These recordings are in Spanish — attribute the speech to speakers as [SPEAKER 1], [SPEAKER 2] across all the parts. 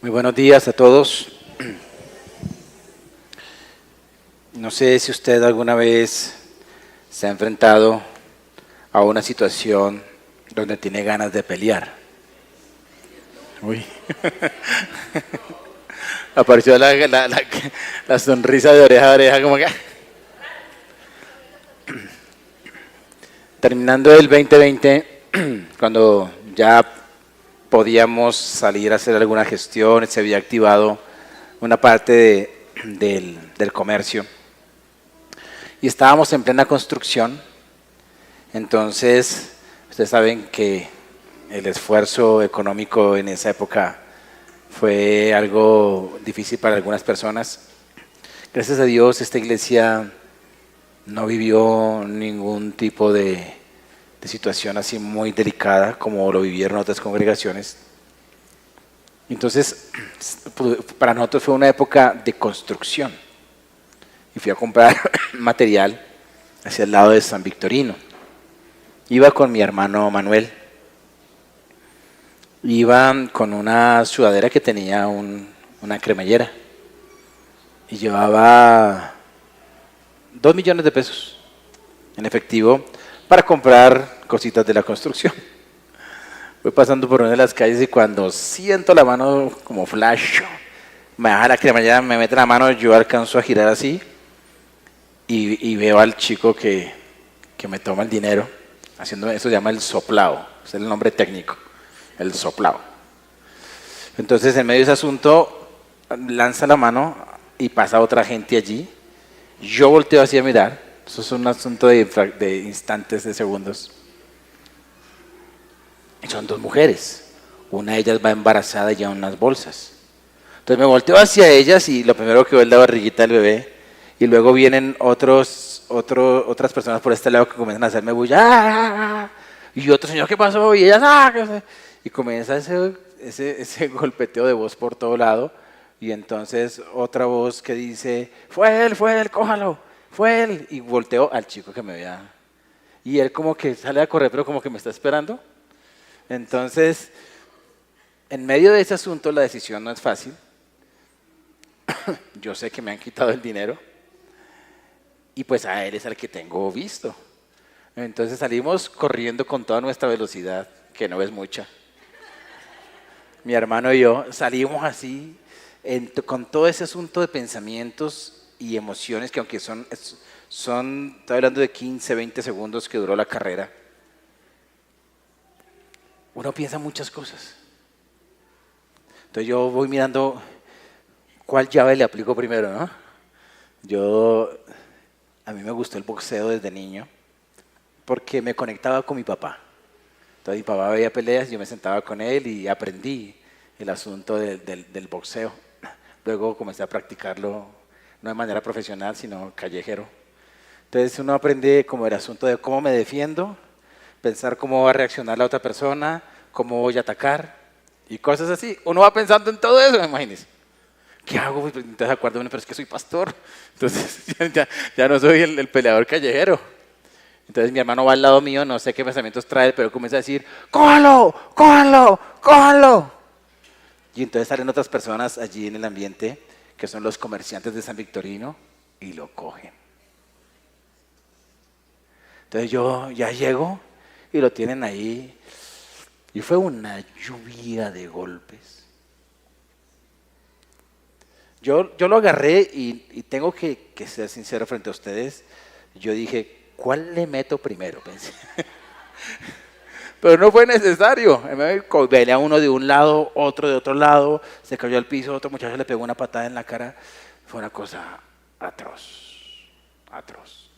[SPEAKER 1] Muy buenos días a todos. No sé si usted alguna vez se ha enfrentado a una situación donde tiene ganas de pelear. Uy. Apareció la sonrisa de oreja a oreja como que... Terminando el 2020, cuando ya podíamos salir a hacer alguna gestión, se había activado una parte del comercio y estábamos en plena construcción. Entonces, ustedes saben que el esfuerzo económico en esa época fue algo difícil para algunas personas. Gracias a Dios, esta iglesia no vivió ningún tipo de situación así muy delicada como lo vivieron otras congregaciones. Entonces, para nosotros fue una época de construcción. Y fui a comprar material hacia el lado de San Victorino. Iba con mi hermano Manuel. Iba con una sudadera que tenía una cremallera. Y llevaba 2 millones de pesos en efectivo para comprar cositas de la construcción. Voy pasando por una de las calles y cuando siento la mano como flash, me baja la cremallera, me mete la mano, yo alcanzo a girar así y veo al chico que me toma el dinero, haciendo eso se llama el soplao, es el nombre técnico, el soplao. Entonces en medio de ese asunto lanza la mano y pasa otra gente allí, yo volteo así a mirar, eso es un asunto de instantes, de segundos. Son 2 mujeres, una de ellas va embarazada y lleva unas bolsas. Entonces me volteo hacia ellas y lo primero que veo es la barriguita del bebé y luego vienen otras personas por este lado que comienzan a hacerme bulla. Y otro señor, ¿qué pasó? Y ellas, y comienza ese golpeteo de voz por todo lado y entonces otra voz que dice, fue él, cójalo, fue él. Y volteo al chico que me veía y él como que sale a correr pero como que me está esperando. Entonces, en medio de ese asunto la decisión no es fácil. Yo sé que me han quitado el dinero y pues a él es al que tengo visto. Entonces salimos corriendo con toda nuestra velocidad, que no es mucha. Mi hermano y yo salimos así, con todo ese asunto de pensamientos y emociones que aunque estoy hablando de 15, 20 segundos que duró la carrera, uno piensa muchas cosas. Entonces yo voy mirando cuál llave le aplico primero, ¿no? A mí me gustó el boxeo desde niño porque me conectaba con mi papá. Entonces mi papá veía peleas, yo me sentaba con él y aprendí el asunto del boxeo. Luego comencé a practicarlo, no de manera profesional, sino callejero. Entonces uno aprende como el asunto de cómo me defiendo, pensar cómo va a reaccionar la otra persona, cómo voy a atacar y cosas así. Uno va pensando en todo eso, imagínense. ¿Qué hago? Pues, entonces acuerdo, pero es que soy pastor. Entonces ya no soy el peleador callejero. Entonces mi hermano va al lado mío, no sé qué pensamientos trae, pero comienza a decir, ¡cójalo! ¡Cójalo! ¡Cójalo! Y entonces salen otras personas allí en el ambiente, que son los comerciantes de San Victorino, y lo cogen. Entonces yo ya llego y lo tienen ahí. Y fue una lluvia de golpes. Yo lo agarré y tengo que ser sincero frente a ustedes. Yo dije, ¿cuál le meto primero? Pensé. Pero no fue necesario. Venía uno de un lado, otro de otro lado, se cayó al piso, otro muchacho le pegó una patada en la cara. Fue una cosa atroz, atroz.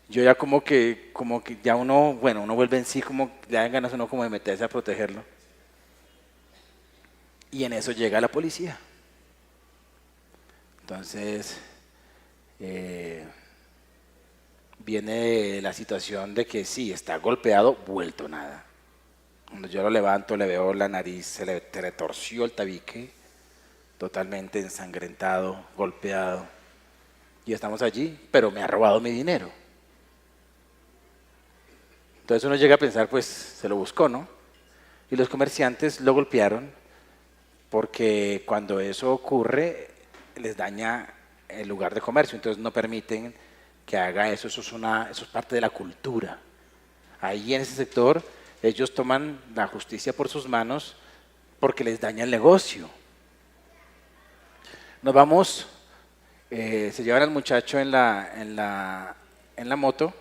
[SPEAKER 1] Yo ya como que ya uno vuelve en sí, como le dan ganas uno como de meterse a protegerlo. Y en eso llega la policía. Entonces, viene la situación de que sí, está golpeado, vuelto nada. Cuando yo lo levanto, le veo la nariz, se le retorció el tabique, totalmente ensangrentado, golpeado. Y estamos allí, pero me ha robado mi dinero. Entonces uno llega a pensar, pues se lo buscó, ¿no? Y los comerciantes lo golpearon, porque cuando eso ocurre les daña el lugar de comercio, entonces no permiten que haga eso, eso es parte de la cultura. Ahí en ese sector ellos toman la justicia por sus manos porque les daña el negocio. Nos vamos, se llevan al muchacho en la moto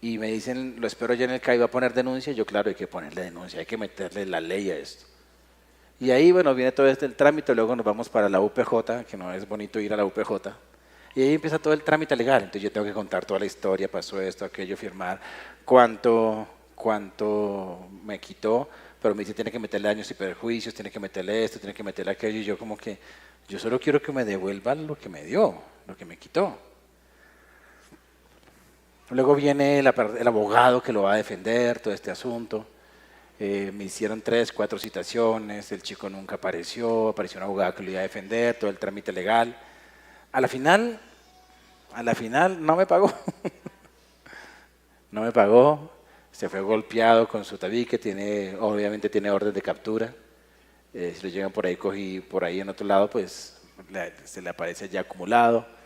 [SPEAKER 1] y me dicen, lo espero ya en el CAI, va a poner denuncia. Yo, claro, hay que ponerle denuncia, hay que meterle la ley a esto. Y ahí, bueno, viene todo el trámite, luego nos vamos para la UPJ, que no es bonito ir a la UPJ. Y ahí empieza todo el trámite legal. Entonces yo tengo que contar toda la historia, pasó esto, aquello, firmar, cuánto me quitó, pero me dice, tiene que meterle daños y perjuicios, tiene que meterle esto, tiene que meterle aquello, y yo como que, yo solo quiero que me devuelvan lo que me dio, lo que me quitó. Luego viene el abogado que lo va a defender, todo este asunto. Me hicieron 3, 4 citaciones, el chico nunca apareció un abogado que lo iba a defender, todo el trámite legal. A la final no me pagó. No me pagó, se fue golpeado con su tabique, obviamente tiene orden de captura. Si lo llegan por ahí, cogí por ahí en otro lado, pues se le aparece ya acumulado.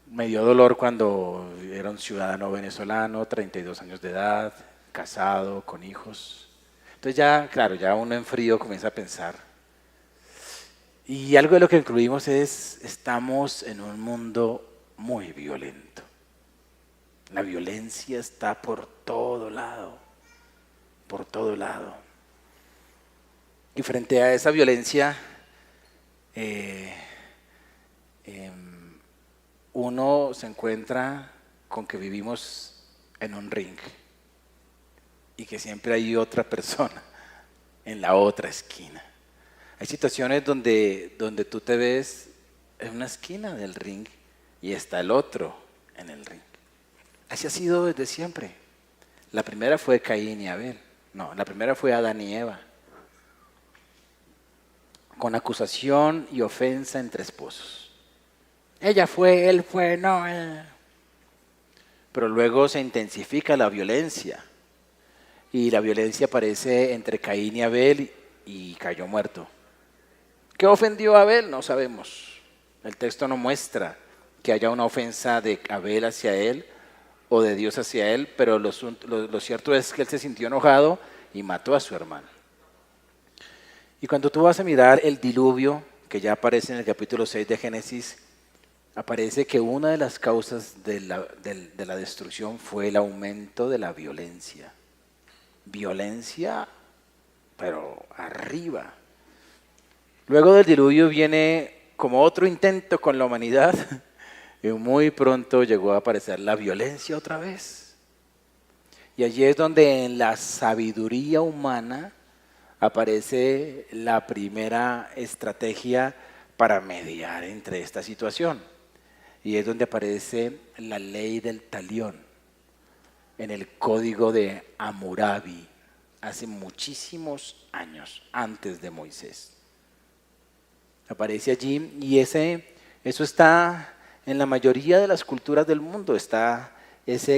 [SPEAKER 1] Me dio dolor cuando era un ciudadano venezolano, 32 años de edad, casado, con hijos. Entonces ya, claro, ya uno en frío comienza a pensar. Y algo de lo que incluimos estamos en un mundo muy violento. La violencia está por todo lado, por todo lado. Y frente a esa violencia, uno se encuentra con que vivimos en un ring y que siempre hay otra persona en la otra esquina. Hay situaciones donde tú te ves en una esquina del ring y está el otro en el ring. Así ha sido desde siempre. La primera fue Caín y Abel. No, la primera fue Adán y Eva. Con acusación y ofensa entre esposos. Ella fue, él fue, no. Pero luego se intensifica la violencia. Y la violencia aparece entre Caín y Abel y cayó muerto. ¿Qué ofendió a Abel? No sabemos. El texto no muestra que haya una ofensa de Abel hacia él o de Dios hacia él, pero lo cierto es que él se sintió enojado y mató a su hermano. Y cuando tú vas a mirar el diluvio, que ya aparece en el capítulo 6 de Génesis, aparece que una de las causas de la destrucción fue el aumento de la violencia. Violencia, pero arriba. Luego del diluvio viene como otro intento con la humanidad y muy pronto llegó a aparecer la violencia otra vez. Y allí es donde en la sabiduría humana aparece la primera estrategia para mediar entre esta situación. Y es donde aparece la ley del talión en el código de Hammurabi, hace muchísimos años antes de Moisés. Aparece allí y eso está en la mayoría de las culturas del mundo, está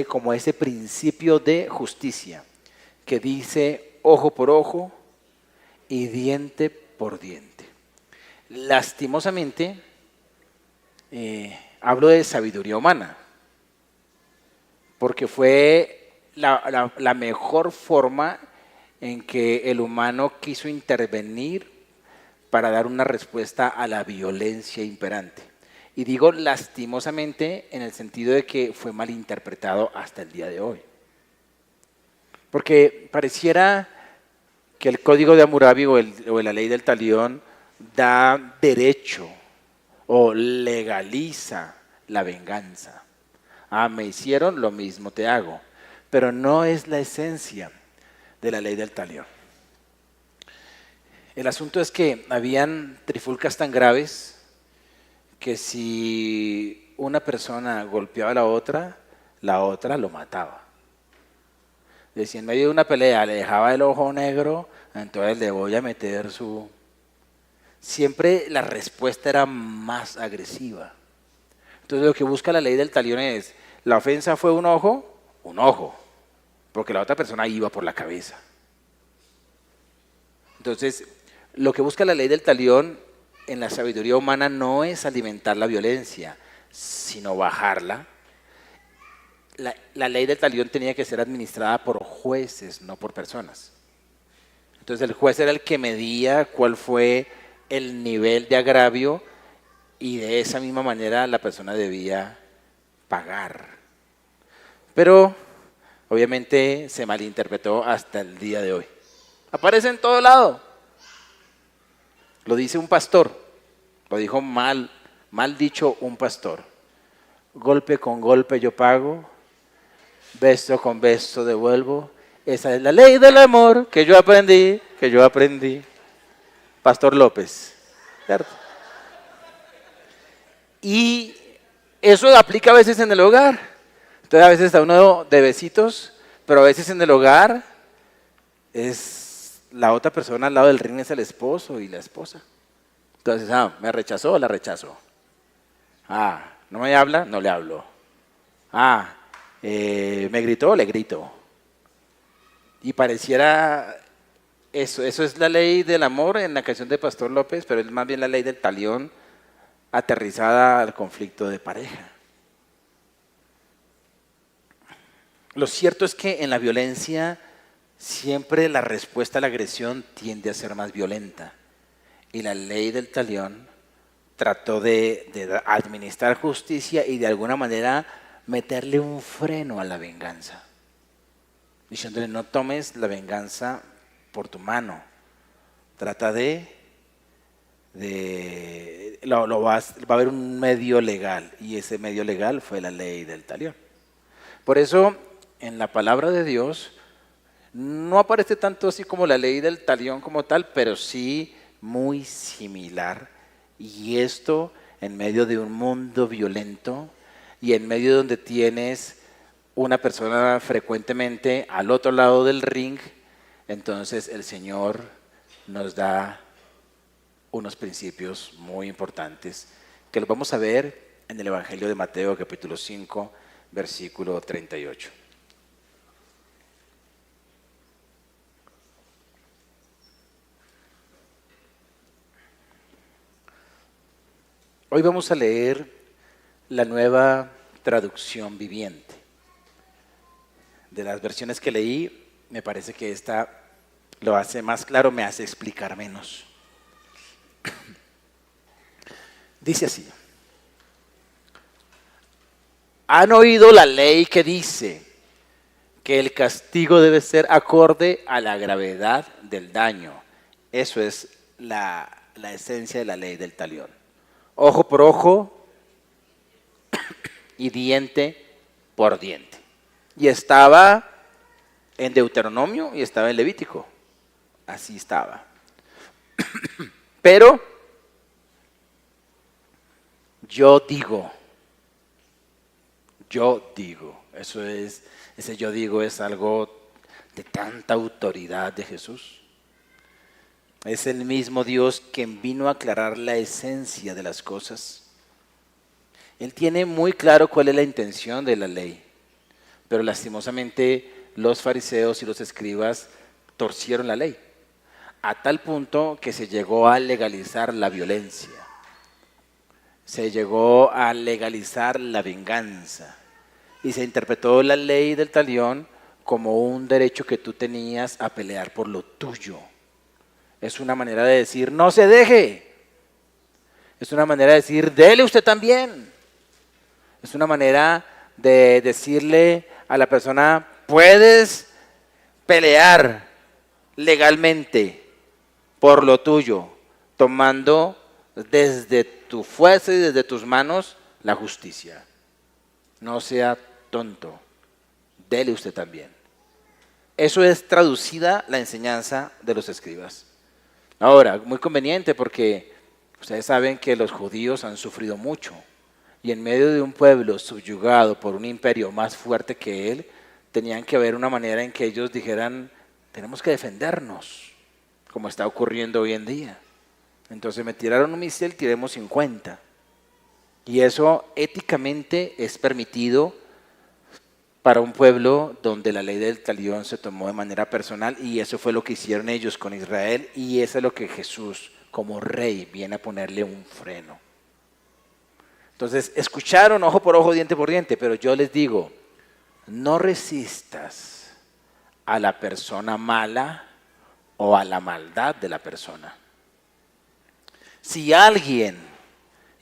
[SPEAKER 1] como ese principio de justicia que dice ojo por ojo y diente por diente. Lastimosamente, hablo de sabiduría humana, porque fue la mejor forma en que el humano quiso intervenir para dar una respuesta a la violencia imperante. Y digo lastimosamente en el sentido de que fue malinterpretado hasta el día de hoy. Porque pareciera que el código de Hammurabi o la ley del talión da derecho o legaliza la venganza. Me hicieron, lo mismo te hago. Pero no es la esencia de la ley del talión. El asunto es que habían trifulcas tan graves que si una persona golpeaba a la otra lo mataba. Si en medio de una pelea le dejaba el ojo negro, entonces le voy a meter su... Siempre la respuesta era más agresiva. Entonces lo que busca la ley del talión es, la ofensa fue un ojo, porque la otra persona iba por la cabeza. Entonces, Lo que busca la ley del talión en la sabiduría humana no es alimentar la violencia, sino bajarla. La ley del talión tenía que ser administrada por jueces, no por personas. Entonces el juez era el que medía cuál fue el nivel de agravio y de esa misma manera la persona debía pagar. Pero obviamente se malinterpretó hasta el día de hoy. Aparece en todo lado. Lo dice un pastor, lo dijo mal dicho un pastor. Golpe con golpe yo pago, beso con beso devuelvo. Esa es la ley del amor que yo aprendí. Pastor López, ¿cierto? Y eso aplica a veces en el hogar. Entonces a veces está uno de besitos, pero a veces en el hogar es la otra persona al lado del ring, es el esposo y la esposa. Entonces, ¿me rechazó o la rechazo? ¿No me habla? No le hablo. ¿Me gritó? Le grito. Y pareciera eso es la ley del amor en la canción de Pastor López, pero es más bien la ley del talión aterrizada al conflicto de pareja. Lo cierto es que en la violencia siempre la respuesta a la agresión tiende a ser más violenta. Y la ley del talión trató de administrar justicia y de alguna manera meterle un freno a la venganza, diciéndole no tomes la venganza por tu mano, trata va a haber un medio legal y ese medio legal fue la ley del talión. Por eso en la palabra de Dios no aparece tanto así como la ley del talión como tal, pero sí muy similar, y esto en medio de un mundo violento y en medio donde tienes una persona frecuentemente al otro lado del ring. Entonces el Señor nos da unos principios muy importantes que los vamos a ver en el Evangelio de Mateo capítulo 5 versículo 38. Hoy vamos a leer la Nueva Traducción Viviente. De las versiones que leí, me parece que esta lo hace más claro, me hace explicar menos. Dice así: ¿han oído la ley que dice que el castigo debe ser acorde a la gravedad del daño? Eso es la esencia de la ley del talión. Ojo por ojo y diente por diente. Y estaba en Deuteronomio y estaba en Levítico. Así estaba. Pero yo digo, ese yo digo es algo de tanta autoridad de Jesús. Es el mismo Dios quien vino a aclarar la esencia de las cosas. Él tiene muy claro cuál es la intención de la ley, pero lastimosamente los fariseos y los escribas torcieron la ley, a tal punto que se llegó a legalizar la violencia, se llegó a legalizar la venganza y se interpretó la ley del talión como un derecho que tú tenías a pelear por lo tuyo. Es una manera de decir, no se deje. Es una manera de decir, dele usted también. Es una manera de decirle a la persona, puedes pelear legalmente por lo tuyo, tomando desde tu fuerza y desde tus manos la justicia. No sea tonto, dele usted también. Eso es traducida la enseñanza de los escribas. Ahora, muy conveniente porque ustedes saben que los judíos han sufrido mucho y en medio de un pueblo subyugado por un imperio más fuerte que él, tenían que haber una manera en que ellos dijeran, tenemos que defendernos, como está ocurriendo hoy en día. Entonces me tiraron un misil, tiremos 50. Y eso éticamente es permitido para un pueblo donde la ley del talión se tomó de manera personal, y eso fue lo que hicieron ellos con Israel, y eso es lo que Jesús como rey viene a ponerle un freno. Entonces escucharon ojo por ojo, diente por diente, pero yo les digo, no resistas a la persona mala o a la maldad de la persona. Si alguien,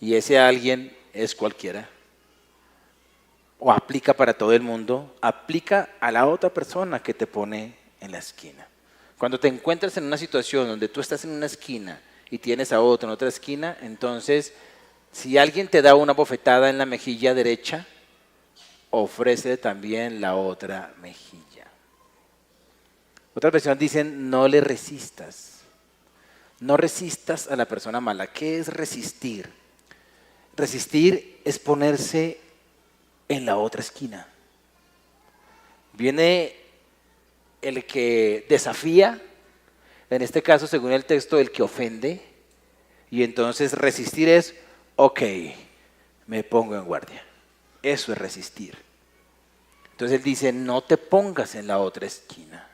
[SPEAKER 1] y ese alguien es cualquiera, o aplica para todo el mundo, aplica a la otra persona que te pone en la esquina. Cuando te encuentras en una situación donde tú estás en una esquina y tienes a otro en otra esquina, entonces, si alguien te da una bofetada en la mejilla derecha, ofrece también la otra mejilla. Otras versiones dicen, no le resistas. No resistas a la persona mala. ¿Qué es resistir? Resistir es ponerse en la otra esquina. Viene el que desafía, en este caso, según el texto, el que ofende, y entonces resistir es, ok, me pongo en guardia. Eso es resistir. Entonces él dice, no te pongas en la otra esquina.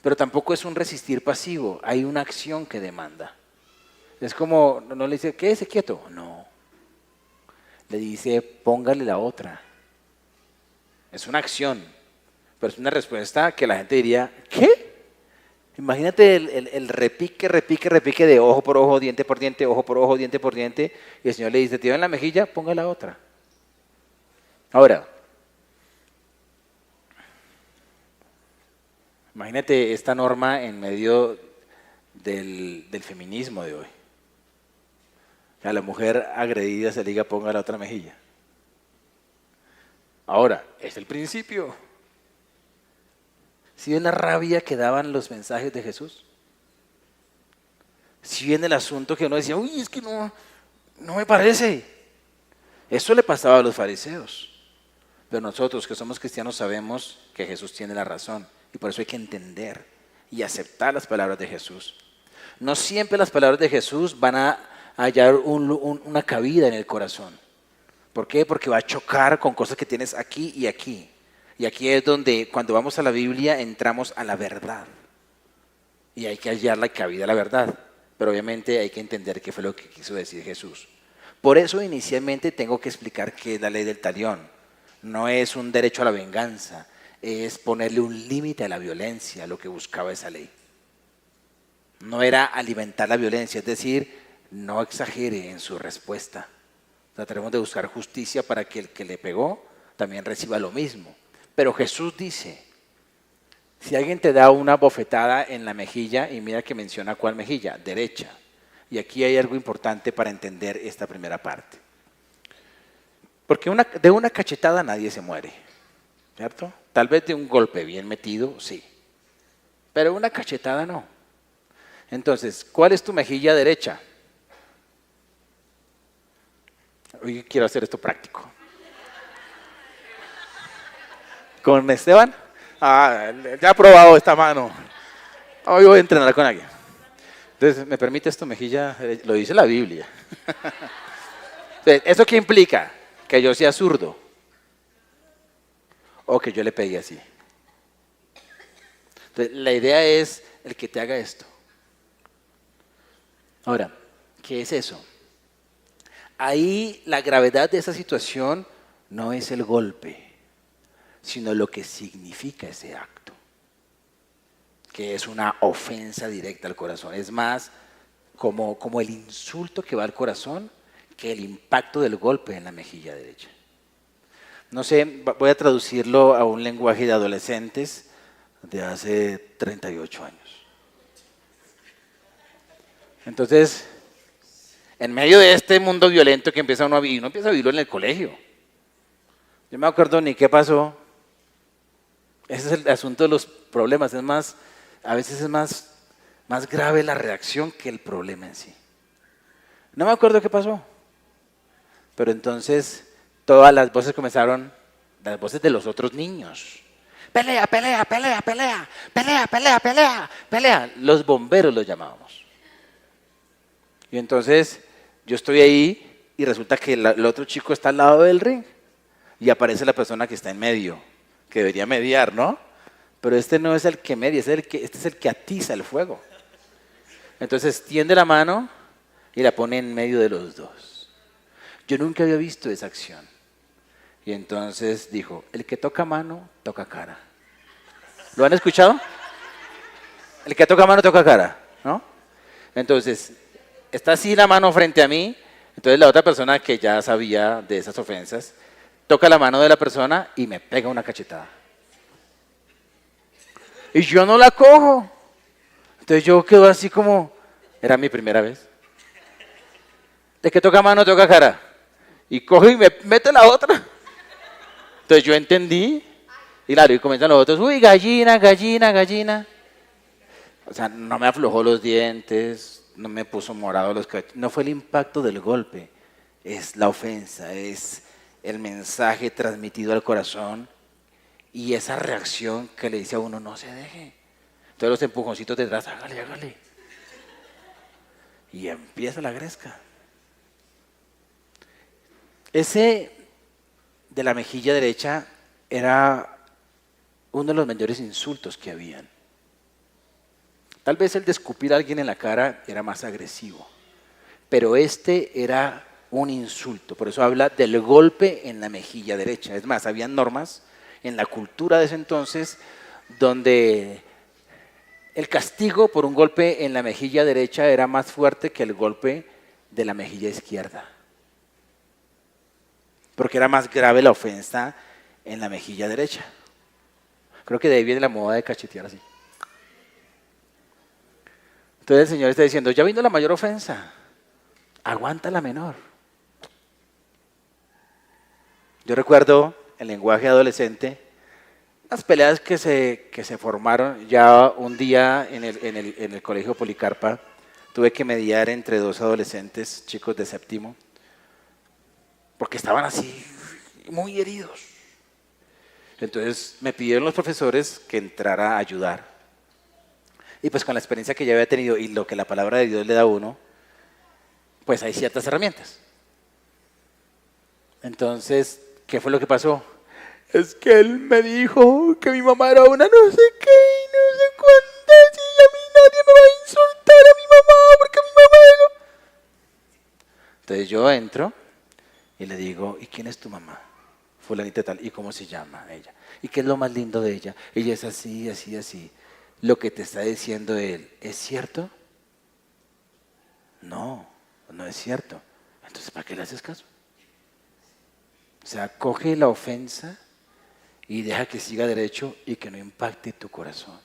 [SPEAKER 1] Pero tampoco es un resistir pasivo, hay una acción que demanda. Es como, no le dice, quédese quieto, no. Le dice, póngale la otra. Es una acción, pero es una respuesta que la gente diría, ¿qué? Imagínate el repique de ojo por ojo, diente por diente, ojo por ojo, diente por diente, y el Señor le dice, te dio en la mejilla, ponga la otra. Ahora, imagínate esta norma en medio del feminismo de hoy. A la mujer agredida se le diga ponga la otra mejilla. Ahora, es el principio. ¿Sí ven la rabia que daban los mensajes de Jesús? ¿Sí ven el asunto que uno decía, uy, es que no me parece? Eso le pasaba a los fariseos. Pero nosotros que somos cristianos sabemos que Jesús tiene la razón. Y por eso hay que entender y aceptar las palabras de Jesús. No siempre las palabras de Jesús van a hallar una cabida en el corazón. ¿Por qué? Porque va a chocar con cosas que tienes aquí y aquí. Y aquí es donde cuando vamos a la Biblia entramos a la verdad. Y hay que hallar la cabida a la verdad. Pero obviamente hay que entender qué fue lo que quiso decir Jesús. Por eso inicialmente tengo que explicar qué es la ley del talión. No es un derecho a la venganza, es ponerle un límite a la violencia, lo que buscaba esa ley. No era alimentar la violencia, es decir, no exagere en su respuesta. Trataremos de buscar justicia para que el que le pegó también reciba lo mismo. Pero Jesús dice, si alguien te da una bofetada en la mejilla, y mira que menciona cuál mejilla, derecha. Y aquí hay algo importante para entender esta primera parte. Porque de una cachetada nadie se muere, ¿cierto? Tal vez de un golpe bien metido, sí. Pero una cachetada no. Entonces, ¿cuál es tu mejilla derecha? Hoy quiero hacer esto práctico. ¿Con Esteban? Ya he probado esta mano. Hoy voy a entrenar con alguien. Entonces, ¿me permite esto, mejilla? Lo dice la Biblia. Entonces, ¿eso qué implica? Que yo sea zurdo. O que yo le pegue así. Entonces, la idea es el que te haga esto. Ahora, ¿qué es eso? Ahí la gravedad de esa situación no es el golpe, sino lo que significa ese acto, que es una ofensa directa al corazón. Es más como el insulto que va al corazón que el impacto del golpe en la mejilla derecha. No sé, voy a traducirlo a un lenguaje de adolescentes de hace 38 años. Entonces, en medio de este mundo violento que empieza uno a vivir, uno empieza a vivirlo en el colegio. Yo me acuerdo ni qué pasó. Ese es el asunto de los problemas. A veces es más grave la reacción que el problema en sí. No me acuerdo qué pasó. Pero entonces todas las voces comenzaron, las voces de los otros niños. Pelea, pelea, pelea, pelea, pelea, pelea, pelea, pelea. Los bomberos los llamábamos. Y entonces yo estoy ahí y resulta que el otro chico está al lado del ring y aparece la persona que está en medio. que debería mediar, ¿no? Pero este no es el que media, este es el que atiza el fuego. Entonces tiende la mano y la pone en medio de los dos. Yo nunca había visto esa acción. Y entonces dijo, el que toca mano, toca cara. ¿Lo han escuchado? El que toca mano, toca cara, ¿no? Entonces, está así la mano frente a mí, entonces la otra persona que ya sabía de esas ofensas, toca la mano de la persona y me pega una cachetada. Y yo no la cojo. Entonces yo quedo así como, era mi primera vez. El que toca mano, toca cara. Y coge y me mete la otra. Entonces yo entendí, y claro, y comienzan los otros, uy, gallina, gallina, gallina. O sea, no me aflojó los dientes, no me puso morado los cabellos. No fue el impacto del golpe, es la ofensa, es el mensaje transmitido al corazón y esa reacción que le dice a uno, no se deje. Entonces los empujoncitos detrás, hágale, hágale. Y empieza la gresca. Ese de la mejilla derecha era uno de los mayores insultos que habían. Tal vez el de escupir a alguien en la cara era más agresivo, pero este era un insulto. Por eso habla del golpe en la mejilla derecha. Es más, habían normas en la cultura de ese entonces donde el castigo por un golpe en la mejilla derecha era más fuerte que el golpe de la mejilla izquierda. Porque era más grave la ofensa en la mejilla derecha. Creo que de ahí viene la moda de cachetear así. Entonces el Señor está diciendo, ya vino la mayor ofensa, aguanta la menor. Yo recuerdo el lenguaje adolescente, las peleas que se formaron ya un día en el colegio Policarpa. Tuve que mediar entre dos adolescentes, chicos de séptimo, porque estaban así, muy heridos. Entonces me pidieron los profesores que entrara a ayudar. Y pues con la experiencia que ya había tenido y lo que la palabra de Dios le da a uno, pues hay ciertas herramientas. Entonces, ¿qué fue lo que pasó? Es que él me dijo que mi mamá era una no sé qué y no sé cuántas y a mí nadie me va a insultar a mi mamá porque mi mamá era... Entonces yo entro y le digo, ¿y quién es tu mamá? Fulanita tal, ¿y cómo se llama ella? ¿Y qué es lo más lindo de ella? Ella es así, así, así. Lo que te está diciendo él, ¿es cierto? No, no es cierto. Entonces, ¿para qué le haces caso? O sea, coge la ofensa y deja que siga derecho y que no impacte tu corazón.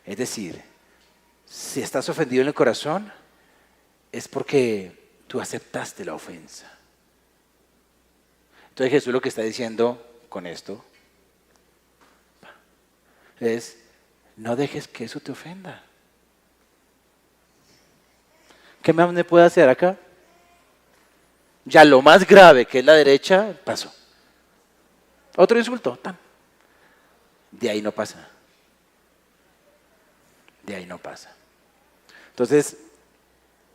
[SPEAKER 1] Es decir, si estás ofendido en el corazón, es porque tú aceptaste la ofensa. Entonces Jesús lo que está diciendo con esto es, no dejes que eso te ofenda. ¿Qué más me puede hacer acá? Ya lo más grave, que es la derecha, pasó. Otro insulto, tan. De ahí no pasa. De ahí no pasa. Entonces,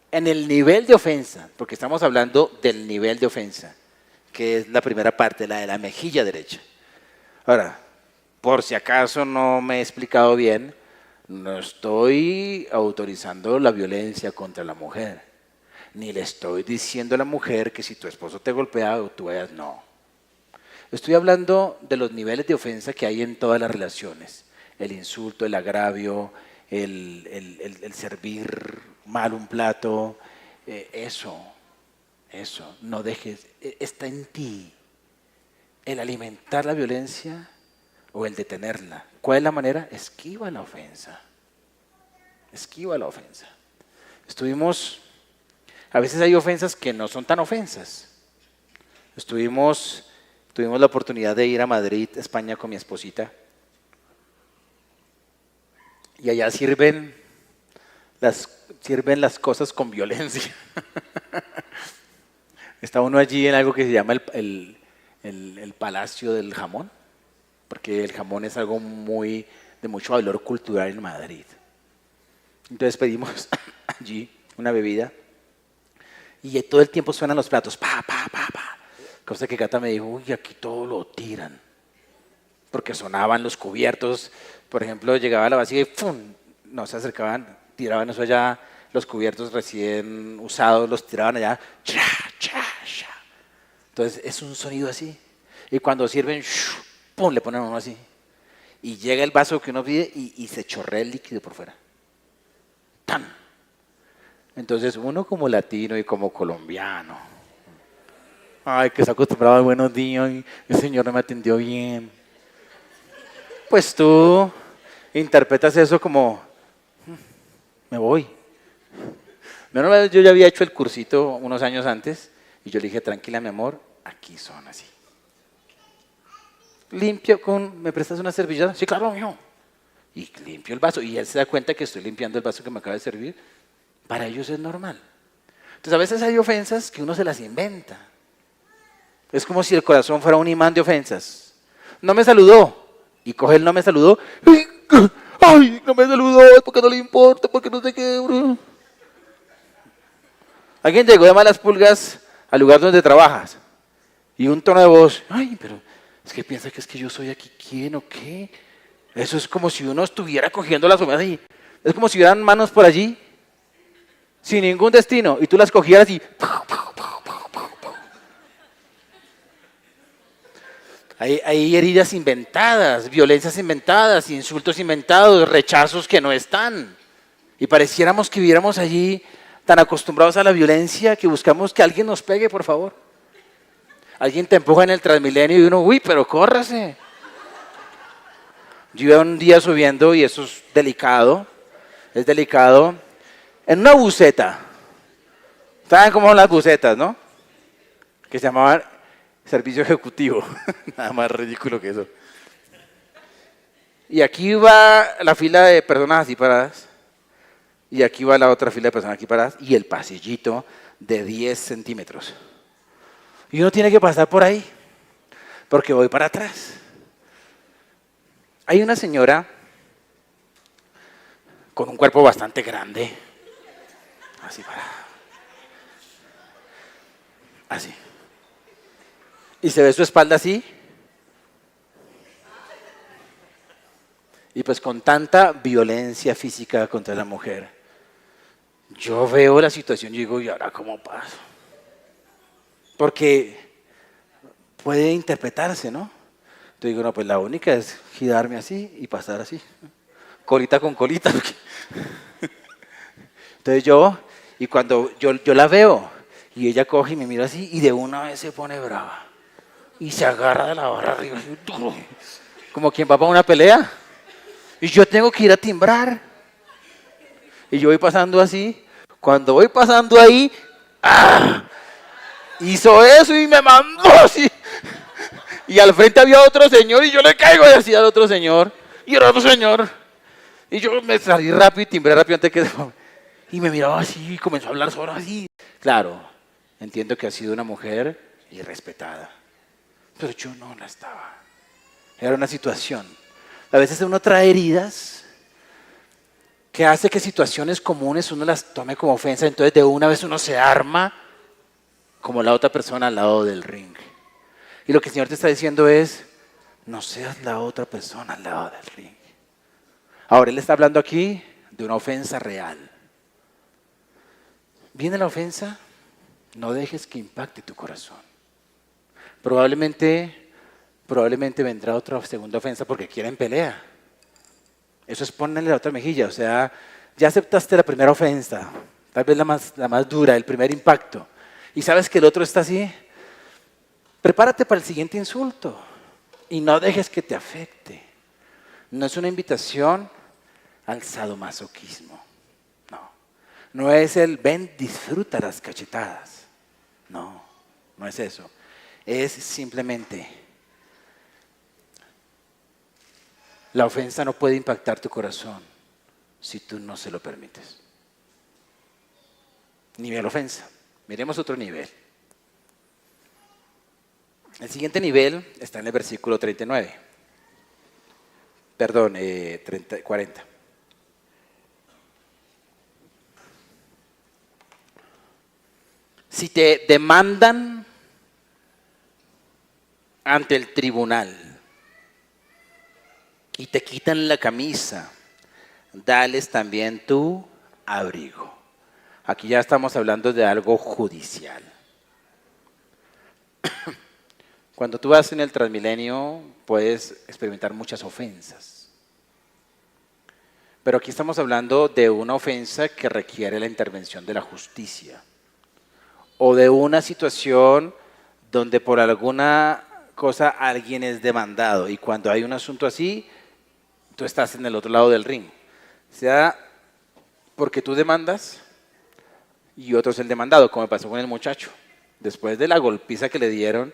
[SPEAKER 1] en el nivel de ofensa, porque estamos hablando del nivel de ofensa, que es la primera parte, la de la mejilla derecha. Ahora, por si acaso no me he explicado bien, no estoy autorizando la violencia contra la mujer, ni le estoy diciendo a la mujer que si tu esposo te golpea o tú vayas, no. Estoy hablando de los niveles de ofensa que hay en todas las relaciones, el insulto, el agravio, el servir mal un plato, eso, no dejes, está en ti el alimentar la violencia o el detenerla. ¿Cuál es la manera? Esquiva la ofensa. Esquiva la ofensa. A veces hay ofensas que no son tan ofensas. Tuvimos la oportunidad de ir a Madrid, España, con mi esposita. Y allá sirven las cosas con violencia. Está uno allí en algo que se llama el Palacio del Jamón, porque el jamón es algo de mucho valor cultural en Madrid. Entonces pedimos allí una bebida y todo el tiempo suenan los platos, pa, pa, pa, pa. Cosa que Cata me dijo, uy, aquí todo lo tiran. porque sonaban los cubiertos. Por ejemplo, llegaba la vacía y ¡pum! No se acercaban, tiraban eso allá, los cubiertos recién usados los tiraban allá. ¡Cha, cha, cha! Entonces es un sonido así. Y cuando sirven, ¡shoo! ¡Pum! Le ponen uno así. Y llega el vaso que uno pide y se chorrea el líquido por fuera. ¡Tan! Entonces uno como latino y como colombiano, ay, que se acostumbraba al buenos días y el señor no me atendió bien. Pues tú interpretas eso como, me voy. Menos mal, yo ya había hecho el cursito unos años antes y yo le dije, tranquila mi amor, aquí son así. Limpio con, ¿me prestas una servilleta? Sí, claro, mijo. Y limpio el vaso y él se da cuenta que estoy limpiando el vaso que me acaba de servir. Para ellos es normal. Entonces a veces hay ofensas que uno se las inventa. Es como si el corazón fuera un imán de ofensas. No me saludó. Y coge el no me saludó. Ay, no me saludó, porque no le importa, porque no sé qué. Alguien llegó de malas pulgas al lugar donde trabajas. Y un tono de voz. Ay, pero es que piensa que es que yo soy aquí quién o qué. Eso es como si uno estuviera cogiendo las ovejas y es como si hubieran manos por allí. Sin ningún destino. Y tú las cogieras y... Hay heridas inventadas, violencias inventadas, insultos inventados, rechazos que no están. Y pareciéramos que viviéramos allí tan acostumbrados a la violencia que buscamos que alguien nos pegue, por favor. Alguien te empuja en el Transmilenio y uno, uy, pero córrase. Yo iba un día subiendo y eso es delicado, en una buseta. ¿Saben cómo son las busetas, no? Que se llamaban servicio ejecutivo. Nada más ridículo que eso. Y aquí va la fila de personas así paradas. Y aquí va la otra fila de personas aquí paradas. Y el pasillito de 10 centímetros. Y uno tiene que pasar por ahí. Porque voy para atrás. Hay una señora con un cuerpo bastante grande. Así parada. Así. Y se ve su espalda así. Y pues con tanta violencia física contra la mujer, yo veo la situación y digo, ¿y ahora cómo paso? Porque puede interpretarse, ¿no? Entonces digo, no, pues la única es girarme así y pasar así. Colita con colita. Entonces y cuando yo la veo, y ella coge y me mira así, y de una vez se pone brava. Y se agarra de la barra arriba, así, como quien va para una pelea. Y yo tengo que ir a timbrar. Y yo voy pasando así. Cuando voy pasando ahí, ¡ah! Hizo eso y me mandó así. Y al frente había otro señor y yo le caigo y así al otro señor. Y el otro señor. Y yo me salí rápido y timbré rápido antes que... Y me miraba así y comenzó a hablar solo así. Claro, entiendo que ha sido una mujer irrespetada. Pero yo no la estaba. Era una situación. A veces uno trae heridas que hace que situaciones comunes uno las tome como ofensa, entonces de una vez uno se arma como la otra persona al lado del ring. Y lo que el Señor te está diciendo es, no seas la otra persona al lado del ring. Ahora Él está hablando aquí de una ofensa real. Viene la ofensa, no dejes que impacte tu corazón. Probablemente vendrá otra segunda ofensa porque quieren pelea. Eso es ponerle la otra mejilla, o sea, ya aceptaste la primera ofensa, tal vez la más dura, el primer impacto, y sabes que el otro está así, prepárate para el siguiente insulto y no dejes que te afecte. No es una invitación al sadomasoquismo, no es el ven, disfruta las cachetadas, no es eso, es simplemente... La ofensa no puede impactar tu corazón si tú no se lo permites. Nivel ofensa. Miremos otro nivel. El siguiente nivel está en el versículo 39. Perdón, 40. Si te demandan ante el tribunal y te quitan la camisa, dales también tu abrigo. Aquí ya estamos hablando de algo judicial. Cuando tú vas en el Transmilenio puedes experimentar muchas ofensas. Pero aquí estamos hablando de una ofensa que requiere la intervención de la justicia. O de una situación donde por alguna cosa alguien es demandado. Y cuando hay un asunto así, tú estás en el otro lado del ring. Sea porque tú demandas y otro es el demandado, como pasó con el muchacho. Después de la golpiza que le dieron,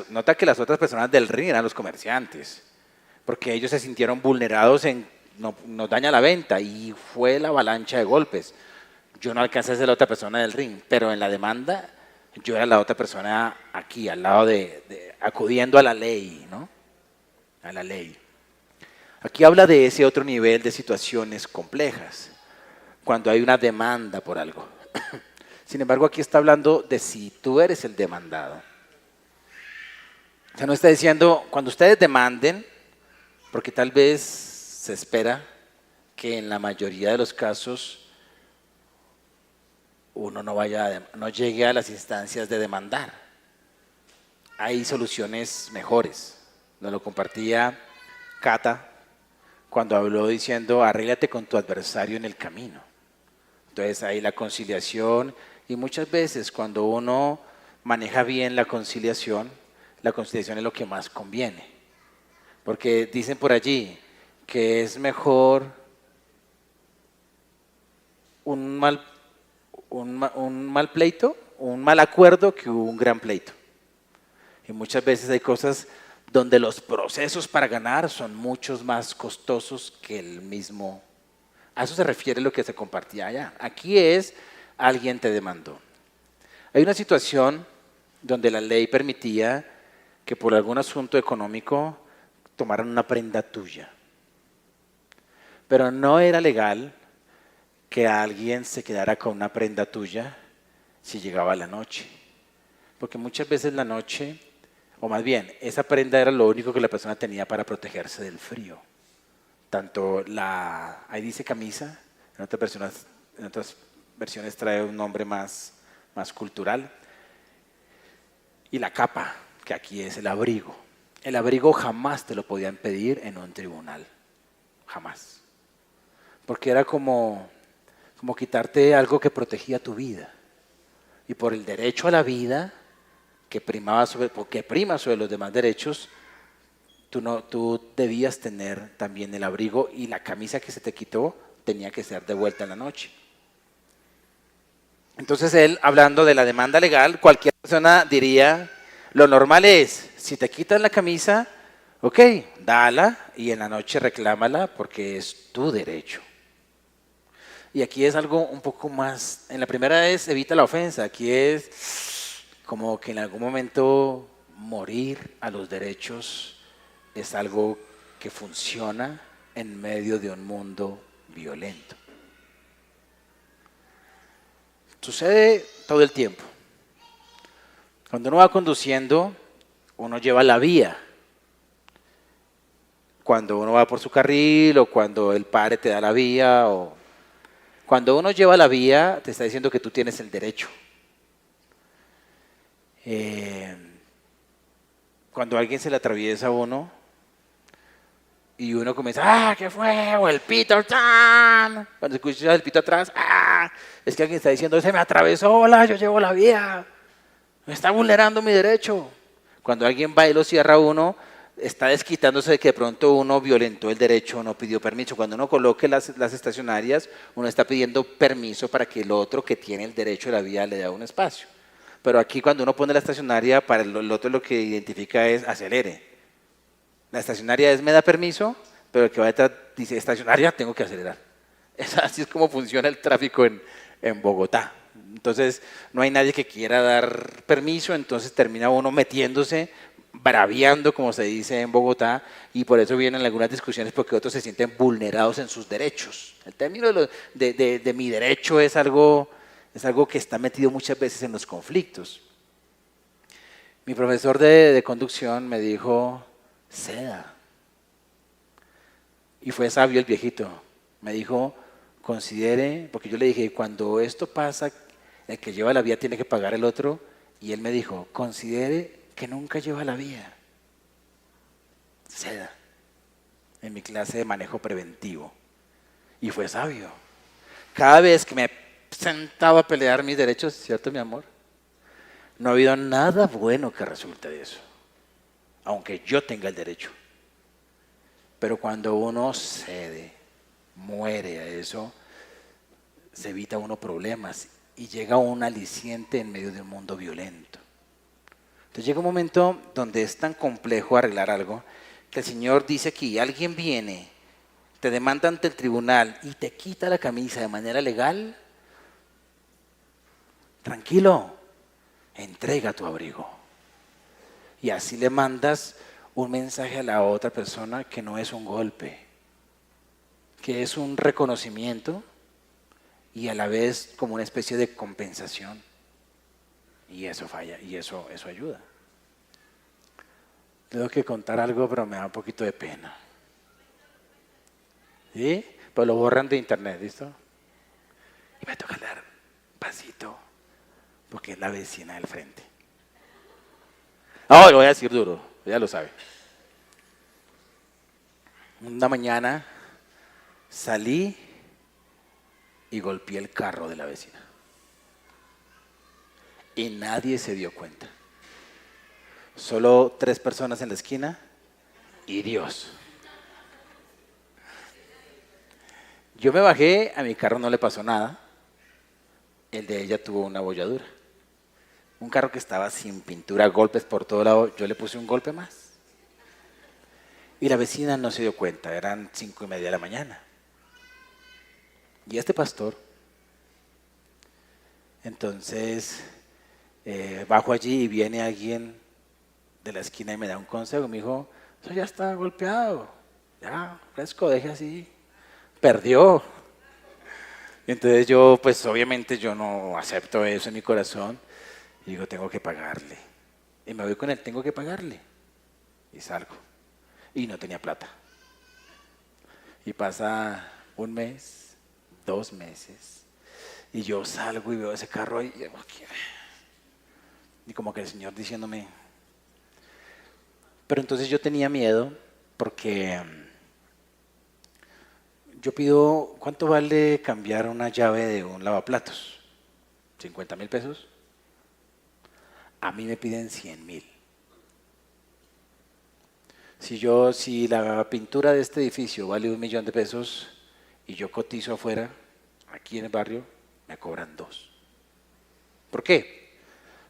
[SPEAKER 1] nota que las otras personas del ring eran los comerciantes, porque ellos se sintieron vulnerados en nos daña la venta y fue la avalancha de golpes. Yo no alcancé a ser la otra persona del ring, pero en la demanda yo era la otra persona aquí, al lado acudiendo a la ley, ¿no? A la ley. Aquí habla de ese otro nivel de situaciones complejas, cuando hay una demanda por algo. Sin embargo, aquí está hablando de si tú eres el demandado. O sea, no está diciendo, cuando ustedes demanden, porque tal vez se espera que en la mayoría de los casos uno no llegue a las instancias de demandar. Hay soluciones mejores. Nos lo compartía Cata cuando habló diciendo, arréglate con tu adversario en el camino. Entonces hay la conciliación y muchas veces cuando uno maneja bien la conciliación es lo que más conviene. Porque dicen por allí que es mejor un mal pleito, un mal acuerdo que un gran pleito. Y muchas veces hay cosas donde los procesos para ganar son muchos más costosos que el mismo. A eso se refiere lo que se compartía allá. Aquí es, alguien te demandó. Hay una situación donde la ley permitía que por algún asunto económico tomaran una prenda tuya. Pero no era legal que alguien se quedara con una prenda tuya si llegaba la noche. Porque muchas veces la noche, o más bien, esa prenda era lo único que la persona tenía para protegerse del frío. Tanto ahí dice camisa, en otras versiones trae un nombre más cultural. Y la capa, que aquí es el abrigo. El abrigo jamás te lo podían pedir en un tribunal, jamás. Porque era como quitarte algo que protegía tu vida. Y por el derecho a la vida, que prima sobre los demás derechos, tú debías tener también el abrigo y la camisa que se te quitó tenía que ser devuelta en la noche. Entonces él, hablando de la demanda legal, cualquier persona diría, lo normal es, si te quitan la camisa, ok, dala y en la noche reclámala porque es tu derecho. Y aquí es algo un poco más, en la primera es evita la ofensa, aquí es como que en algún momento morir a los derechos es algo que funciona en medio de un mundo violento. Sucede todo el tiempo. Cuando uno va conduciendo, uno lleva la vía. Cuando uno va por su carril o cuando el padre te da la vía. Cuando uno lleva la vía, te está diciendo que tú tienes el derecho. Cuando alguien se le atraviesa a uno y uno comienza, ¿qué fue? O el pito, ¡chan! Cuando escuchas el pito atrás, es que alguien está diciendo, se me atravesó, hola, yo llevo la vía. Me está vulnerando mi derecho. Cuando alguien va y lo cierra a uno, está desquitándose de que de pronto uno violentó el derecho o no pidió permiso. Cuando uno coloque las estacionarias, uno está pidiendo permiso para que el otro que tiene el derecho de la vía le dé un espacio. Pero aquí cuando uno pone la estacionaria, para el otro lo que identifica es acelere. La estacionaria me da permiso, pero el que va detrás dice estacionaria, tengo que acelerar. Así es como funciona el tráfico en Bogotá. Entonces no hay nadie que quiera dar permiso, entonces termina uno metiéndose, braviando, como se dice en Bogotá, y por eso vienen algunas discusiones porque otros se sienten vulnerados en sus derechos. El término de mi derecho es algo que está metido muchas veces en los conflictos. Mi profesor de conducción me dijo, ceda. Y fue sabio el viejito. Me dijo, considere, porque yo le dije, cuando esto pasa, el que lleva la vía tiene que pagar el otro. Y él me dijo, considere que nunca lleva la vía. Ceda. En mi clase de manejo preventivo. Y fue sabio. Cada vez que me sentaba a pelear mis derechos, ¿cierto, mi amor? No ha habido nada bueno que resulte de eso. Aunque yo tenga el derecho. Pero cuando uno cede, muere a eso, se evita uno problemas y llega un aliciente en medio de un mundo violento. Entonces llega un momento donde es tan complejo arreglar algo que el Señor dice aquí, alguien viene, te demanda ante el tribunal y te quita la camisa de manera legal, tranquilo, entrega tu abrigo. Y así le mandas un mensaje a la otra persona que no es un golpe, que es un reconocimiento y a la vez como una especie de compensación. Y eso falla, y eso ayuda. Tengo que contar algo, pero me da un poquito de pena. ¿Sí? Pues lo borran de internet, ¿listo? Y me toca hablar pasito, porque es la vecina del frente. No, lo voy a decir duro, ya lo sabe. Una mañana salí y golpeé el carro de la vecina. Y nadie se dio cuenta. Solo 3 personas en la esquina y Dios. Yo me bajé, a mi carro no le pasó nada. El de ella tuvo una bolladura. Un carro que estaba sin pintura, golpes por todo lado, yo le puse un golpe más. Y la vecina no se dio cuenta, eran 5:30 de la mañana. Y este pastor, entonces, bajo allí y viene alguien de la esquina y me da un consejo. Me dijo, eso ya está golpeado, ya, fresco, deje así. Perdió. Y entonces yo, pues obviamente yo no acepto eso en mi corazón. Y digo, tengo que pagarle. Y me voy con él, tengo que pagarle. Y salgo. Y no tenía plata. Y pasa un mes, 2 meses. Y yo salgo y veo ese carro ahí. Y como que el Señor diciéndome. Pero entonces yo tenía miedo porque yo pido, ¿cuánto vale cambiar una llave de un lavaplatos? ¿50,000 pesos? A mí me piden 100,000. Si la pintura de este edificio vale 1,000,000 de pesos y yo cotizo afuera, aquí en el barrio, me cobran 2. ¿Por qué?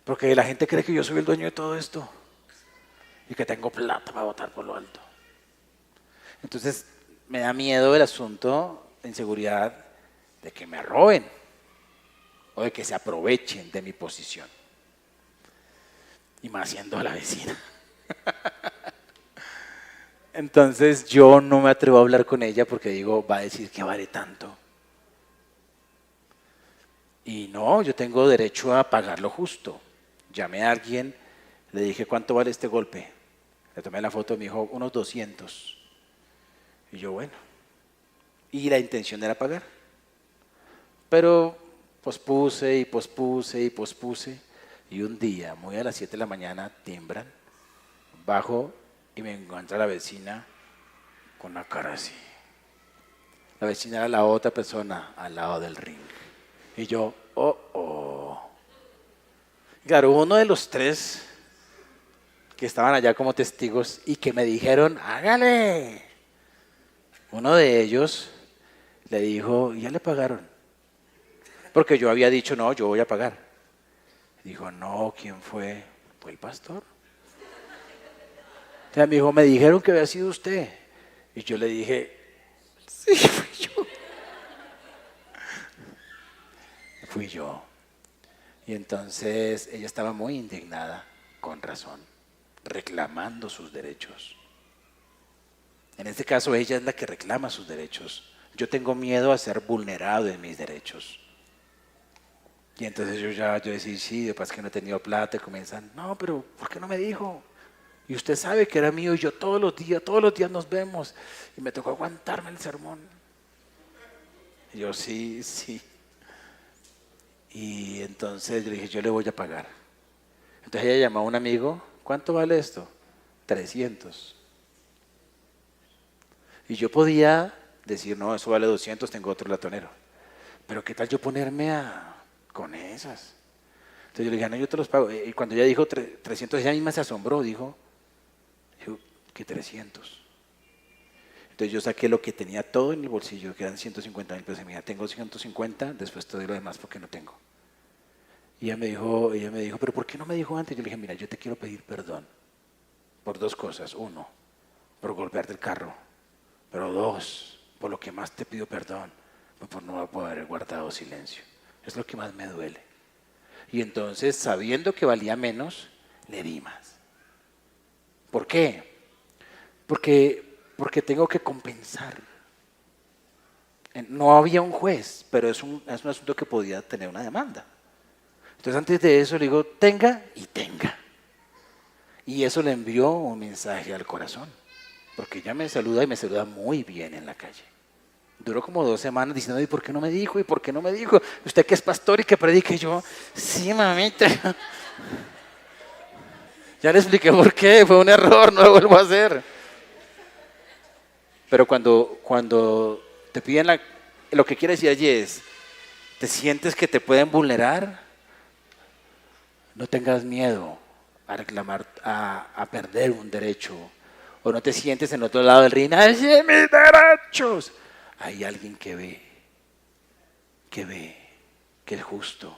[SPEAKER 1] Porque la gente cree que yo soy el dueño de todo esto y que tengo plata para botar por lo alto. Entonces me da miedo el asunto de inseguridad de que me roben o de que se aprovechen de mi posición. Y más siendo la vecina. Entonces yo no me atrevo a hablar con ella porque digo, va a decir que vale tanto. Y no, yo tengo derecho a pagar lo justo. Llamé a alguien, le dije, ¿cuánto vale este golpe? Le tomé la foto y me dijo, unos 200. Y yo, bueno. Y la intención era pagar. Pero pospuse y pospuse y pospuse. Y un día, muy a las 7 de la mañana, timbran. Bajo y me encuentra la vecina con una cara así. La vecina era la otra persona al lado del ring. Y yo, oh. Claro, uno de los 3 que estaban allá como testigos y que me dijeron, hágale. Uno de ellos le dijo, ¿ya le pagaron? Porque yo había dicho, no, yo voy a pagar. Dijo, no, ¿quién fue? Fue el pastor. Entonces me dijo, me dijeron que había sido usted. Y yo le dije, sí, fui yo. Fui yo. Y entonces ella estaba muy indignada, con razón, reclamando sus derechos. En este caso ella es la que reclama sus derechos. Yo tengo miedo a ser vulnerado en mis derechos. Y entonces yo decía, sí, de paz que no he tenido plata, y comienzan, no, pero ¿por qué no me dijo? Y usted sabe que era mío y yo todos los días nos vemos. Y me tocó aguantarme el sermón. Y yo, sí, sí. Y entonces yo le dije, yo le voy a pagar. Entonces ella llamó a un amigo, ¿cuánto vale esto? 300. Y yo podía decir, no, eso vale 200, tengo otro latonero. Pero ¿qué tal yo ponerme con esas? Entonces yo le dije, no, yo te los pago. Y cuando ella dijo 300, ella misma se asombró, dijo, ¿qué 300? Entonces yo saqué lo que tenía todo en el bolsillo, que eran 150,000 pesos. Y me dijo, tengo 150, después te doy lo demás porque no tengo. Y ella me dijo, pero ¿por qué no me dijo antes? Yo le dije, mira, yo te quiero pedir perdón por dos cosas. Uno, por golpearte el carro. Pero dos, por lo que más te pido perdón, por no haber guardado silencio. Es lo que más me duele. Y entonces, sabiendo que valía menos, le di más. ¿Por qué? Porque tengo que compensar. No había un juez, pero es un asunto que podía tener una demanda. Entonces antes de eso le digo, tenga y tenga. Y eso le envió un mensaje al corazón, porque ella me saluda y me saluda muy bien en la calle. Duró como 2 semanas diciendo, ¿y por qué no me dijo? ¿Y por qué no me dijo? Usted que es pastor y que predique. Yo, sí, mamita. Ya le expliqué por qué, fue un error, no lo vuelvo a hacer. Pero cuando te piden lo que quiere decir allí es, ¿te sientes que te pueden vulnerar? No tengas miedo a reclamar, a perder un derecho. O no te sientes en otro lado del ring, ¡ay, mis derechos! Hay alguien que ve, que es justo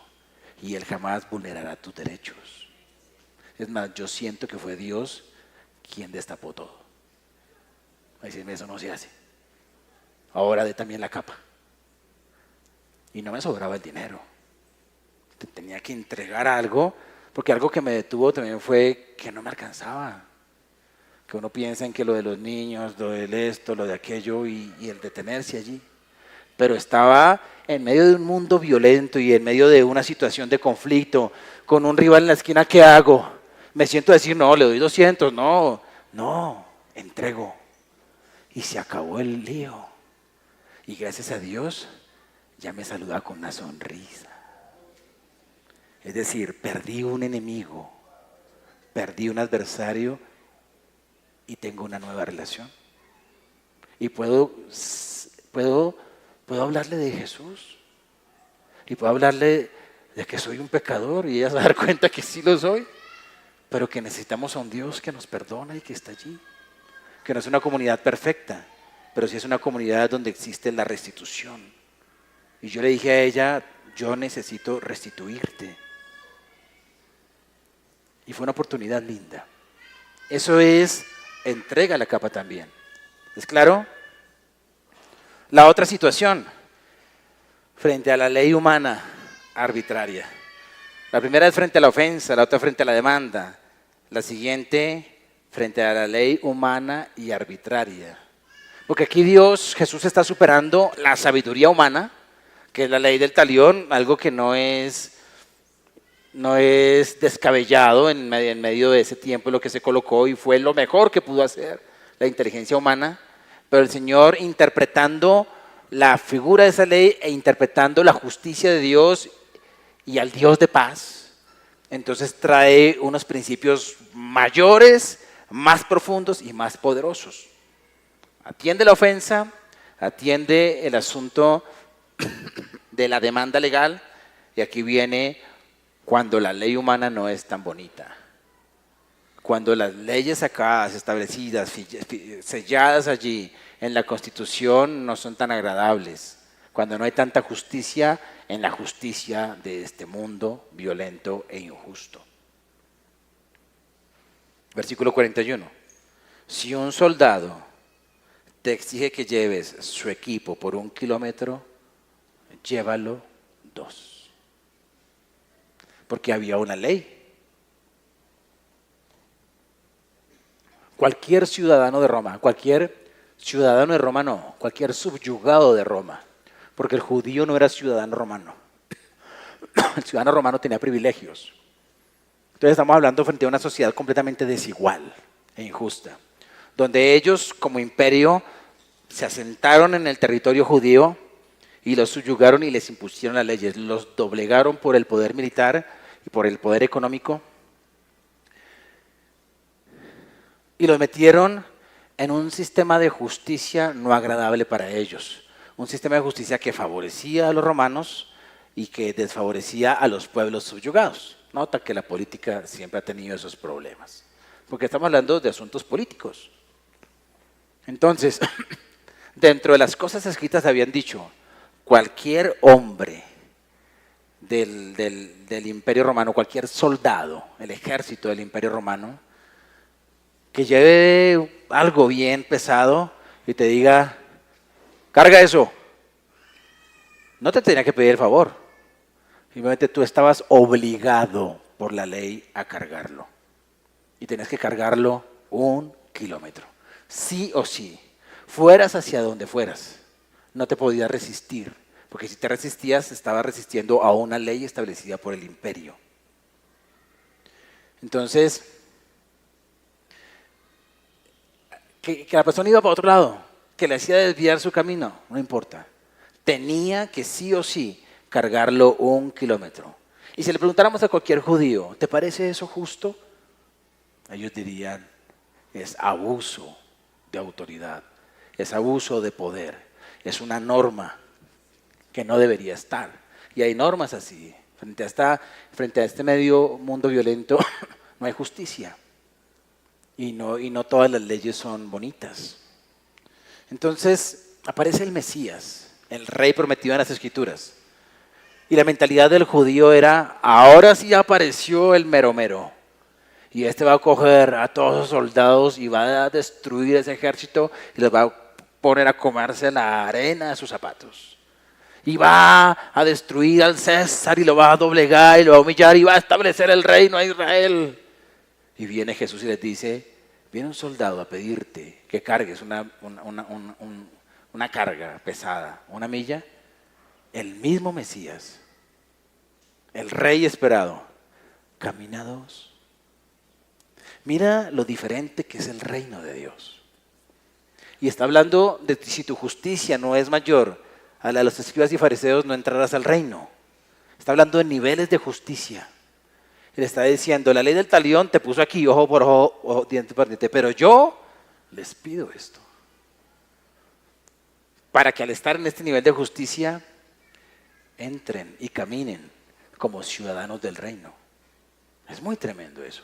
[SPEAKER 1] y Él jamás vulnerará tus derechos. Es más, yo siento que fue Dios quien destapó todo. Dice, eso no se hace. Ahora dé también la capa. Y no me sobraba el dinero. Tenía que entregar algo, porque algo que me detuvo también fue que no me alcanzaba. Que uno piensa en que lo de los niños, lo de esto, lo de aquello y el detenerse allí. Pero estaba en medio de un mundo violento y en medio de una situación de conflicto, con un rival en la esquina, ¿qué hago? Me siento a decir, no, le doy 200, no, entrego. Y se acabó el lío. Y gracias a Dios, ya me saludaba con una sonrisa. Es decir, perdí un enemigo, perdí un adversario y tengo una nueva relación. Y puedo hablarle de Jesús. Y puedo hablarle de que soy un pecador y ella se va a dar cuenta que sí lo soy. Pero que necesitamos a un Dios que nos perdona y que está allí. Que no es una comunidad perfecta, pero sí es una comunidad donde existe la restitución. Y yo le dije a ella, yo necesito restituirte. Y fue una oportunidad linda. Eso es, entrega la capa también. ¿Es claro? La otra situación, frente a la ley humana arbitraria. La primera es frente a la ofensa, la otra frente a la demanda. La siguiente, frente a la ley humana y arbitraria. Porque aquí Jesús está superando la sabiduría humana, que es la ley del talión, algo que no es descabellado en medio de ese tiempo, lo que se colocó y fue lo mejor que pudo hacer la inteligencia humana. Pero el Señor, interpretando la figura de esa ley e interpretando la justicia de Dios y al Dios de paz, entonces trae unos principios mayores, más profundos y más poderosos. Atiende la ofensa, atiende el asunto de la demanda legal, y aquí viene cuando la ley humana no es tan bonita. Cuando las leyes sacadas, establecidas, selladas allí en la Constitución no son tan agradables. Cuando no hay tanta justicia en la justicia de este mundo violento e injusto. Versículo 41. Si un soldado te exige que lleves su equipo por 1 kilómetro, llévalo 2. Porque había una ley. Cualquier ciudadano de Roma, cualquier subyugado de Roma, porque el judío no era ciudadano romano. El ciudadano romano tenía privilegios. Entonces estamos hablando frente a una sociedad completamente desigual. e injusta, donde ellos como imperio se asentaron en el territorio judío y los subyugaron y les impusieron las leyes, los doblegaron por el poder militar y por el poder económico y los metieron en un sistema de justicia no agradable para ellos, un sistema de justicia que favorecía a los romanos y que desfavorecía a los pueblos subyugados. Nota que la política siempre ha tenido esos problemas, porque estamos hablando de asuntos políticos. Entonces, dentro de las cosas escritas habían dicho, cualquier hombre del Imperio Romano, cualquier soldado, el ejército del Imperio Romano, que lleve algo bien pesado y te diga, carga eso, no te tenía que pedir el favor, simplemente tú estabas obligado por la ley a cargarlo y tenías que cargarlo 1 kilómetro, sí o sí, fueras hacia donde fueras, no te podías resistir, porque si te resistías estabas resistiendo a una ley establecida por el imperio. Entonces, que la persona iba para otro lado, que le hacía desviar su camino, no importa. Tenía que sí o sí cargarlo 1 kilómetro. Y si le preguntáramos a cualquier judío, ¿te parece eso justo? Ellos dirían, es abuso de autoridad, es abuso de poder, es una norma que no debería estar. Y hay normas así. Frente a este medio mundo violento no hay justicia. Y no todas las leyes son bonitas. Entonces aparece el Mesías, el rey prometido en las Escrituras. Y la mentalidad del judío era, ahora sí apareció el mero mero. Y este va a coger a todos los soldados y va a destruir ese ejército y los va a poner a comerse la arena de sus zapatos. Y va a destruir al César y lo va a doblegar y lo va a humillar y va a establecer el reino a Israel. Y viene Jesús y les dice, viene un soldado a pedirte que cargues una carga pesada, 1 milla. El mismo Mesías, el rey esperado, camina 2. Mira lo diferente que es el reino de Dios. Y está hablando de si tu justicia no es mayor a la de los escribas y fariseos, no entrarás al reino. Está hablando de niveles de justicia. Él está diciendo, la ley del talión te puso aquí, ojo por ojo, diente por diente, pero yo les pido esto. Para que al estar en este nivel de justicia, entren y caminen como ciudadanos del reino. Es muy tremendo eso.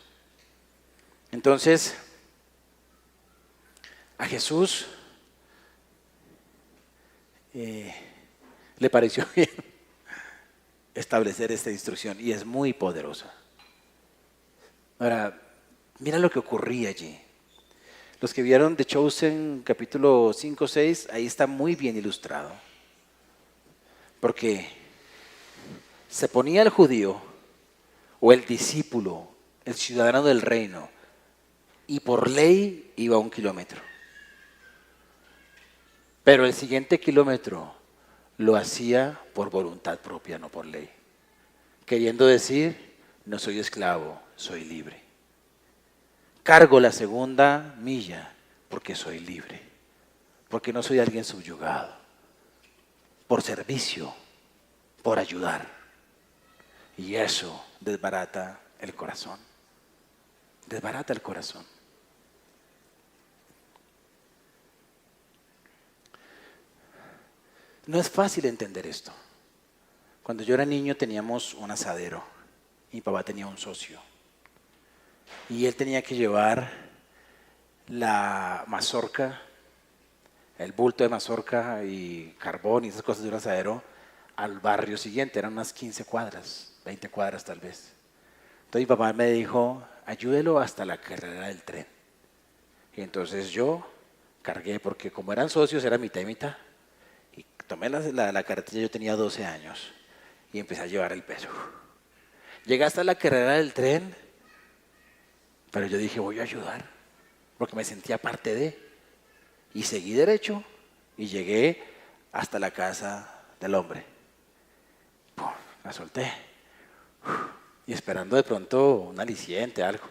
[SPEAKER 1] Entonces, a Jesús le pareció bien establecer esta instrucción y es muy poderosa. Ahora, mira lo que ocurría allí. Los que vieron The Chosen, capítulo 5, 6, ahí está muy bien ilustrado. Porque se ponía el judío o el discípulo, el ciudadano del reino, y por ley iba 1 kilómetro. Pero el siguiente kilómetro lo hacía por voluntad propia, no por ley. Queriendo decir, no soy esclavo, soy libre. Cargo la 2ª milla porque soy libre, porque no soy alguien subyugado, por servicio, por ayudar. Y eso desbarata el corazón. Desbarata el corazón. No es fácil entender esto. Cuando yo era niño teníamos un asadero. Mi papá tenía un socio. Y él tenía que llevar la mazorca, el bulto de mazorca y carbón y esas cosas de un asadero al barrio siguiente. Eran unas 15 cuadras, 20 cuadras tal vez. Entonces mi papá me dijo, ayúdelo hasta la carrera del tren. Y entonces yo cargué, porque como eran socios era mitad y mitad. Y tomé la carretilla, yo tenía 12 años y empecé a llevar el peso. Llegué hasta la carrera del tren, pero yo dije, voy a ayudar, porque me sentía parte de. Y seguí derecho y llegué hasta la casa del hombre. ¡Pum! La solté. Y esperando de pronto un aliciente, algo.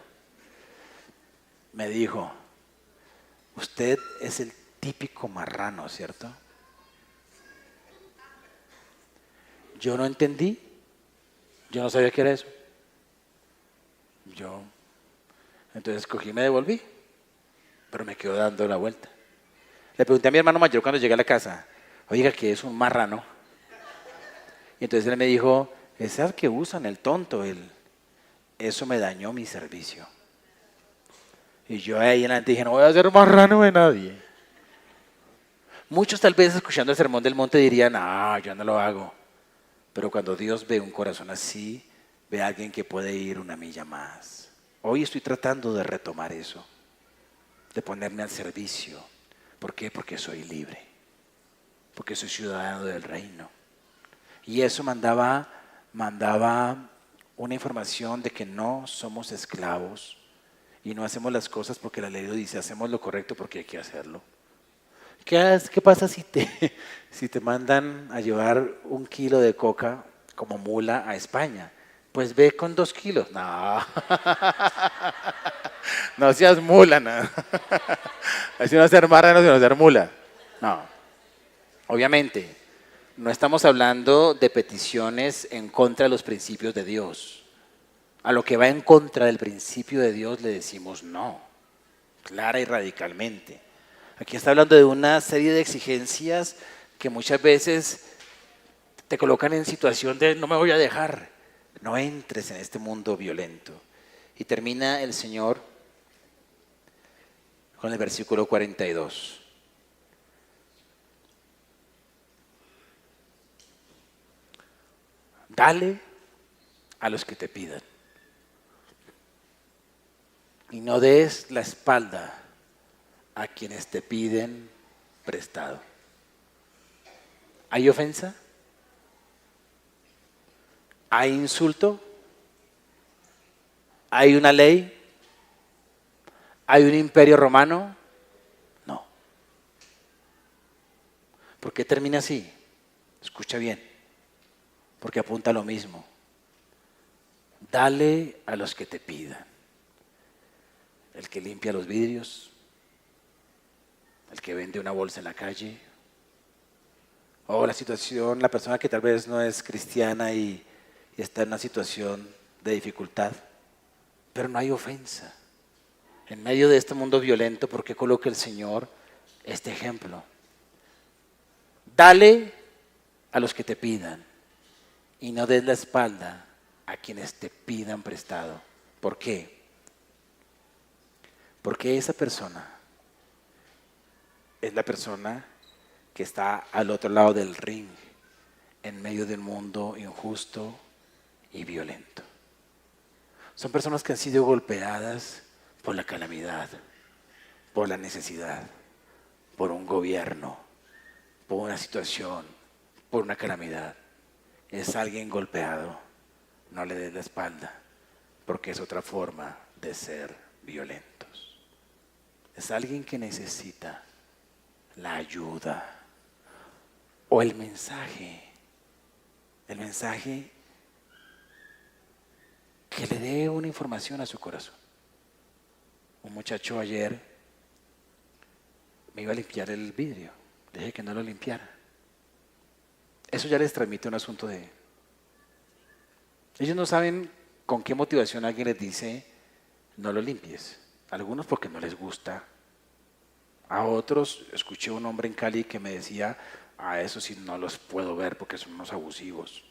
[SPEAKER 1] me dijo, usted es el típico marrano, ¿cierto? Yo no entendí, yo no sabía qué era eso. Entonces cogí y me devolví, pero me quedo dando la vuelta. Le pregunté a mi hermano mayor cuando llegué a la casa, oiga, ¿qué es un marrano? Y entonces él me dijo, es el que usan, el tonto, eso me dañó mi servicio. Y yo ahí en adelante dije, no voy a ser marrano de nadie. Muchos tal vez escuchando el sermón del monte dirían, ah, yo no lo hago. Pero cuando Dios ve un corazón así, ve a alguien que puede ir una milla más. Hoy estoy tratando de retomar eso, de ponerme al servicio. ¿Por qué? Porque soy libre, porque soy ciudadano del reino. Y eso mandaba una información de que no somos esclavos y no hacemos las cosas porque la ley lo dice, hacemos lo correcto porque hay que hacerlo. ¿Qué pasa si te mandan a llevar 1 kilo de coca como mula a España? Pues ve con 2 kilos. No, no seas mula, no. Así no ser marrano, sino ser mula. No, obviamente, no estamos hablando de peticiones en contra de los principios de Dios. A lo que va en contra del principio de Dios le decimos no, clara y radicalmente. Aquí está hablando de una serie de exigencias que muchas veces te colocan en situación de no me voy a dejar, no entres en este mundo violento. Y termina el Señor con el versículo 42. Dale a los que te pidan y no des la espalda a quienes te piden prestado. ¿Hay ofensa? ¿Hay insulto? ¿Hay una ley? ¿Hay un imperio romano? No. ¿Por qué termina así? Escucha bien, porque apunta a lo mismo. Dale a los que te pidan. El que limpia los vidrios, el que vende una bolsa en la calle, o la persona que tal vez no es cristiana y está en una situación de dificultad, pero no hay ofensa. En medio de este mundo violento, ¿por qué coloca el Señor este ejemplo? Dale a los que te pidan y no des la espalda a quienes te pidan prestado. ¿Por qué? Porque esa persona es la persona que está al otro lado del ring, en medio del mundo injusto y violento. Son personas que han sido golpeadas por la calamidad, por la necesidad, por un gobierno, por una situación, por una calamidad. Es alguien golpeado, no le des la espalda, porque es otra forma de ser violentos. Es alguien que necesita la ayuda o el mensaje que le dé una información a su corazón. Un muchacho ayer me iba a limpiar el vidrio, dije que no lo limpiara. Eso ya les transmite un asunto de... Ellos no saben con qué motivación alguien les dice no lo limpies. Algunos porque no les gusta. A otros, escuché un hombre en Cali que me decía, a eso sí no los puedo ver porque son unos abusivos.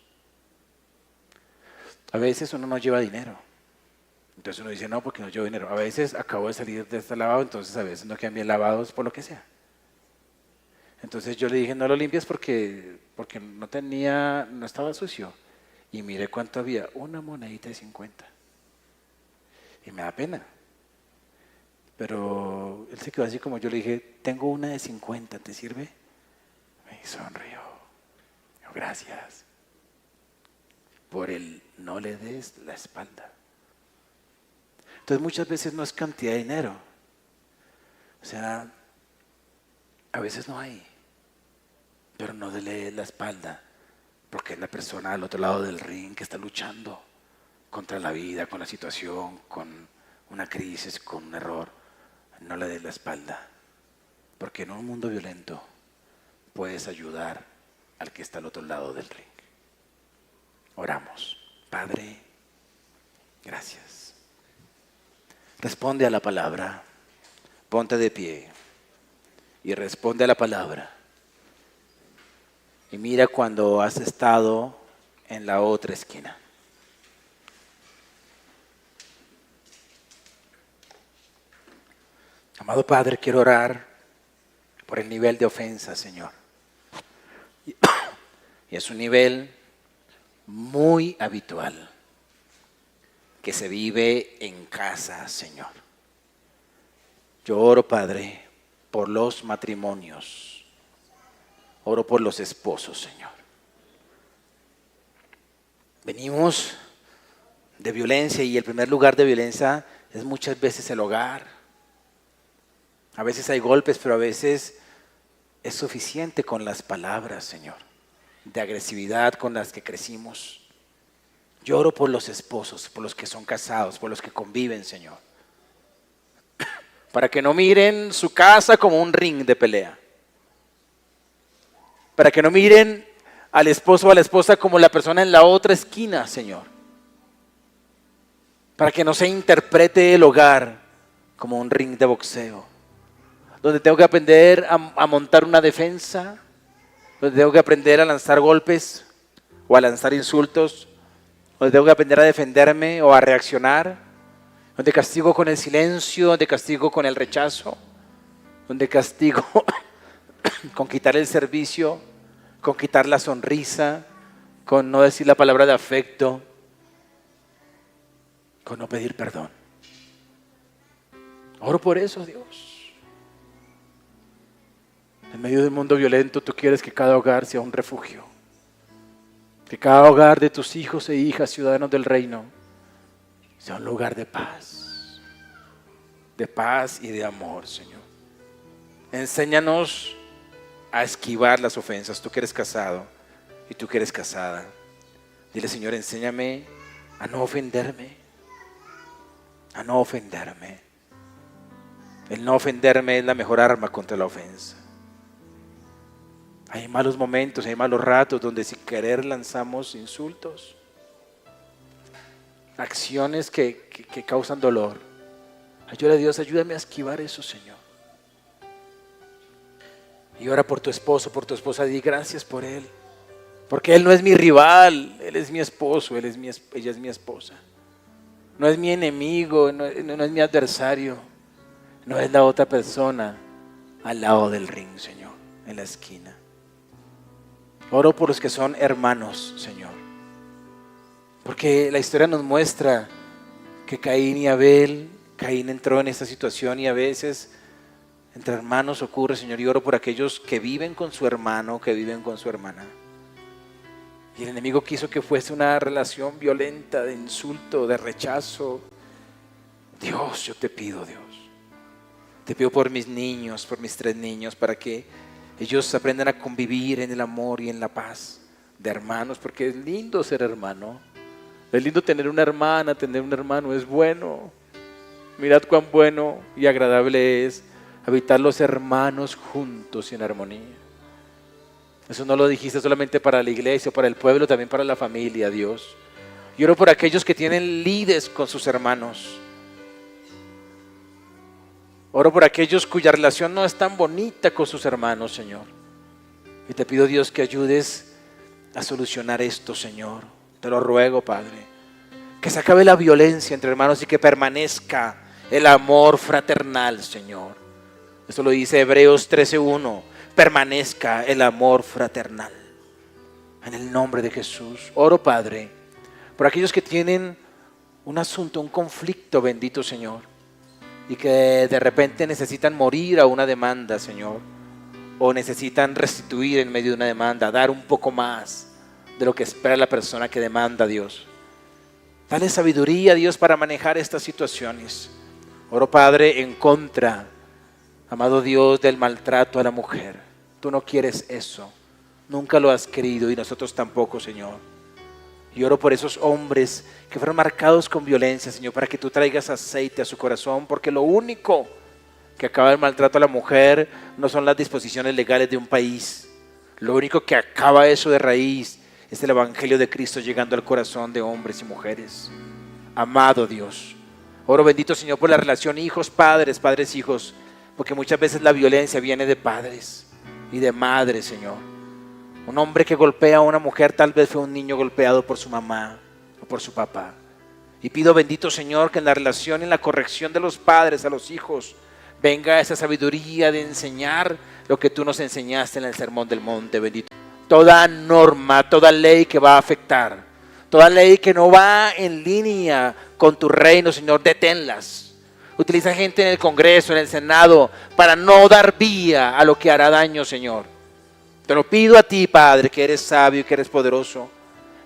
[SPEAKER 1] A veces uno no lleva dinero. Entonces uno dice, no, porque no llevo dinero. A veces acabo de salir de este lavado, entonces a veces no quedan bien lavados por lo que sea. Entonces yo le dije, no lo limpies porque no estaba sucio. Y mire cuánto había, una monedita de 50. Y me da pena. Pero él se quedó así como yo le dije, tengo una de 50, ¿te sirve? Me sonrió. Yo, gracias. Por el no le des la espalda. Entonces muchas veces no es cantidad de dinero. O sea, a veces no hay. Pero no le des la espalda. Porque es la persona al otro lado del ring que está luchando contra la vida, con la situación, con una crisis, con un error. no le des la espalda, porque en un mundo violento puedes ayudar al que está al otro lado del ring. Oramos. Padre, gracias. Responde a la palabra. Ponte de pie y responde a la palabra. Y mira cuando has estado en la otra esquina. Amado Padre, quiero orar por el nivel de ofensa, Señor. Y es un nivel muy habitual que se vive en casa, Señor. Yo oro, Padre, por los matrimonios. Oro por los esposos, Señor. Venimos de violencia y el primer lugar de violencia es muchas veces el hogar. A veces hay golpes, pero a veces es suficiente con las palabras, Señor, de agresividad con las que crecimos. Yo oro por los esposos, por los que son casados, por los que conviven, Señor, para que no miren su casa como un ring de pelea, para que no miren al esposo o a la esposa como la persona en la otra esquina, Señor, para que no se interprete el hogar como un ring de boxeo, donde tengo que aprender a montar una defensa, donde tengo que aprender a lanzar golpes o a lanzar insultos, donde tengo que aprender a defenderme o a reaccionar, donde castigo con el silencio, donde castigo con el rechazo, donde castigo con quitar el servicio, con quitar la sonrisa, con no decir la palabra de afecto, con no pedir perdón. Oro por eso, Dios. En medio del mundo violento, tú quieres que cada hogar sea un refugio. Que cada hogar de tus hijos e hijas, ciudadanos del reino, sea un lugar de paz y de amor, Señor. Enséñanos a esquivar las ofensas. Tú que eres casado y tú que eres casada, dile: Señor, enséñame a no ofenderme, a no ofenderme. El no ofenderme es la mejor arma contra la ofensa. Hay malos momentos, hay malos ratos donde sin querer lanzamos insultos, acciones que causan dolor. Ayúdame, Dios, ayúdame a esquivar eso, Señor. Y ora por tu esposo, por tu esposa, di gracias por él, porque él no es mi rival, él es mi esposo, ella es mi esposa. No es mi enemigo, no es mi adversario, no es la otra persona al lado del ring, Señor, en la esquina. Oro por los que son hermanos, Señor, porque la historia nos muestra que Caín y Abel, Caín entró en esta situación y a veces entre hermanos ocurre, Señor. Y oro por aquellos que viven con su hermano, que viven con su hermana. Y el enemigo quiso que fuese una relación violenta, de insulto, de rechazo. Dios, yo te pido, Dios, te pido por mis niños, por mis 3 niños, para que ellos aprendan a convivir en el amor y en la paz de hermanos, porque es lindo ser hermano. Es lindo tener una hermana, tener un hermano, es bueno. Mirad cuán bueno y agradable es habitar los hermanos juntos y en armonía. Eso no lo dijiste solamente para la iglesia o para el pueblo, también para la familia, Dios. Y oro por aquellos que tienen lides con sus hermanos. Oro por aquellos cuya relación no es tan bonita con sus hermanos, Señor. Y te pido, Dios, que ayudes a solucionar esto, Señor. Te lo ruego, Padre. Que se acabe la violencia entre hermanos y que permanezca el amor fraternal, Señor. Eso lo dice Hebreos 13:1. Permanezca el amor fraternal. En el nombre de Jesús. Oro, Padre, por aquellos que tienen un asunto, un conflicto, bendito Señor, y que de repente necesitan morir a una demanda, Señor, o necesitan restituir en medio de una demanda, dar un poco más de lo que espera la persona que demanda, Dios. Dale sabiduría, Dios, para manejar estas situaciones. Oro, Padre, en contra, amado Dios, del maltrato a la mujer. Tú no quieres eso, nunca lo has querido y nosotros tampoco, Señor. Y oro por esos hombres que fueron marcados con violencia, Señor, para que tú traigas aceite a su corazón, porque lo único que acaba el maltrato a la mujer no son las disposiciones legales de un país. Lo único que acaba eso de raíz es el Evangelio de Cristo llegando al corazón de hombres y mujeres. Amado Dios, oro bendito Señor por la relación hijos-padres, padres-hijos, porque muchas veces la violencia viene de padres y de madres, Señor. Un hombre que golpea a una mujer tal vez fue un niño golpeado por su mamá o por su papá. Y pido bendito Señor que en la relación y en la corrección de los padres a los hijos venga esa sabiduría de enseñar lo que tú nos enseñaste en el Sermón del Monte, bendito. Toda norma, toda ley que va a afectar, toda ley que no va en línea con tu reino, Señor, deténlas. Utiliza gente en el Congreso, en el Senado, para no dar vía a lo que hará daño, Señor. Te lo pido a ti, Padre, que eres sabio y que eres poderoso.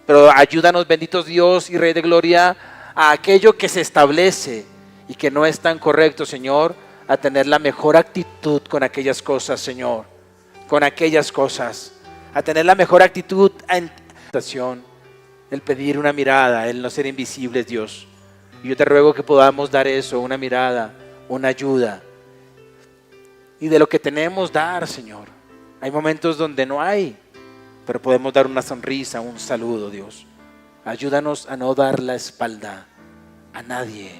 [SPEAKER 1] Pero ayúdanos, bendito Dios y Rey de Gloria, a aquello que se establece y que no es tan correcto, Señor, a tener la mejor actitud con aquellas cosas, Señor. Con aquellas cosas. A tener la mejor actitud en tentación, el pedir una mirada, el no ser invisibles, Dios. Y yo te ruego que podamos dar eso, una mirada, una ayuda. Y de lo que tenemos dar, Señor. Hay momentos donde no hay, pero podemos dar una sonrisa, un saludo, Dios. Ayúdanos a no dar la espalda a nadie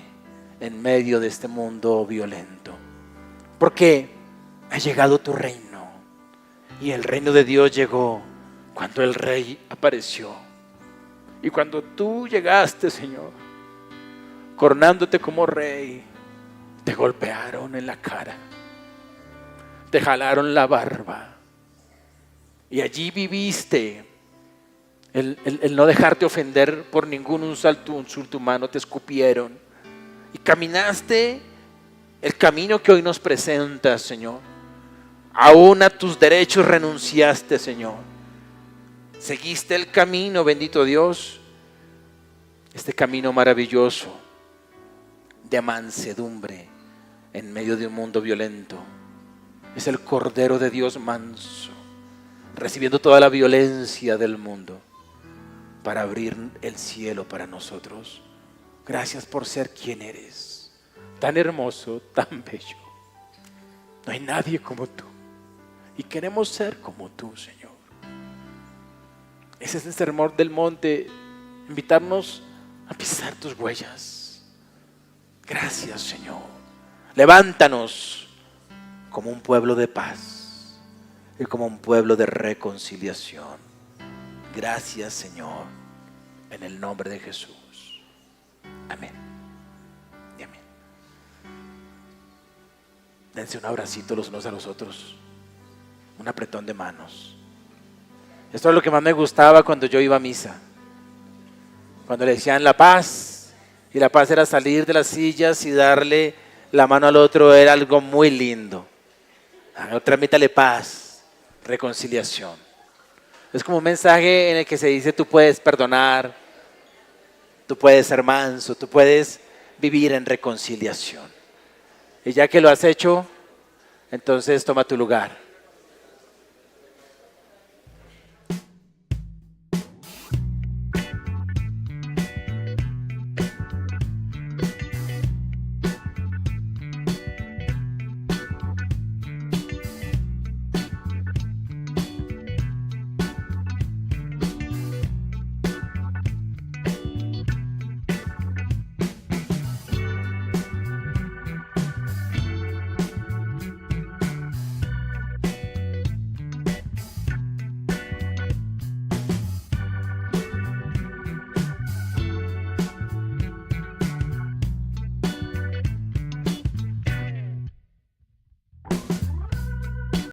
[SPEAKER 1] en medio de este mundo violento. Porque ha llegado tu reino. Y el reino de Dios llegó cuando el Rey apareció. Y cuando tú llegaste, Señor, coronándote como Rey, te golpearon en la cara, te jalaron la barba. Y allí viviste el no dejarte ofender por ningún insulto humano, te escupieron. Y caminaste el camino que hoy nos presentas, Señor. Aún a tus derechos renunciaste, Señor. Seguiste el camino, bendito Dios. Este camino maravilloso de mansedumbre en medio de un mundo violento. Es el Cordero de Dios manso, recibiendo toda la violencia del mundo para abrir el cielo para nosotros. Gracias por ser quien eres, tan hermoso, tan bello. No hay nadie como tú y queremos ser como tú, Señor. Ese es el sermón del monte, invitarnos a pisar tus huellas. Gracias, Señor. Levántanos como un pueblo de paz y como un pueblo de reconciliación. Gracias, Señor, en el nombre de Jesús. Amén y amén. Dense un abracito los unos a los otros, un apretón de manos. Esto es lo que más me gustaba cuando yo iba a misa. Cuando le decían la paz, y la paz era salir de las sillas y darle la mano al otro, era algo muy lindo. Transmítale paz, reconciliación. Es como un mensaje en el que se dice: tú puedes perdonar, tú puedes ser manso, tú puedes vivir en reconciliación. Y ya que lo has hecho, entonces toma tu lugar.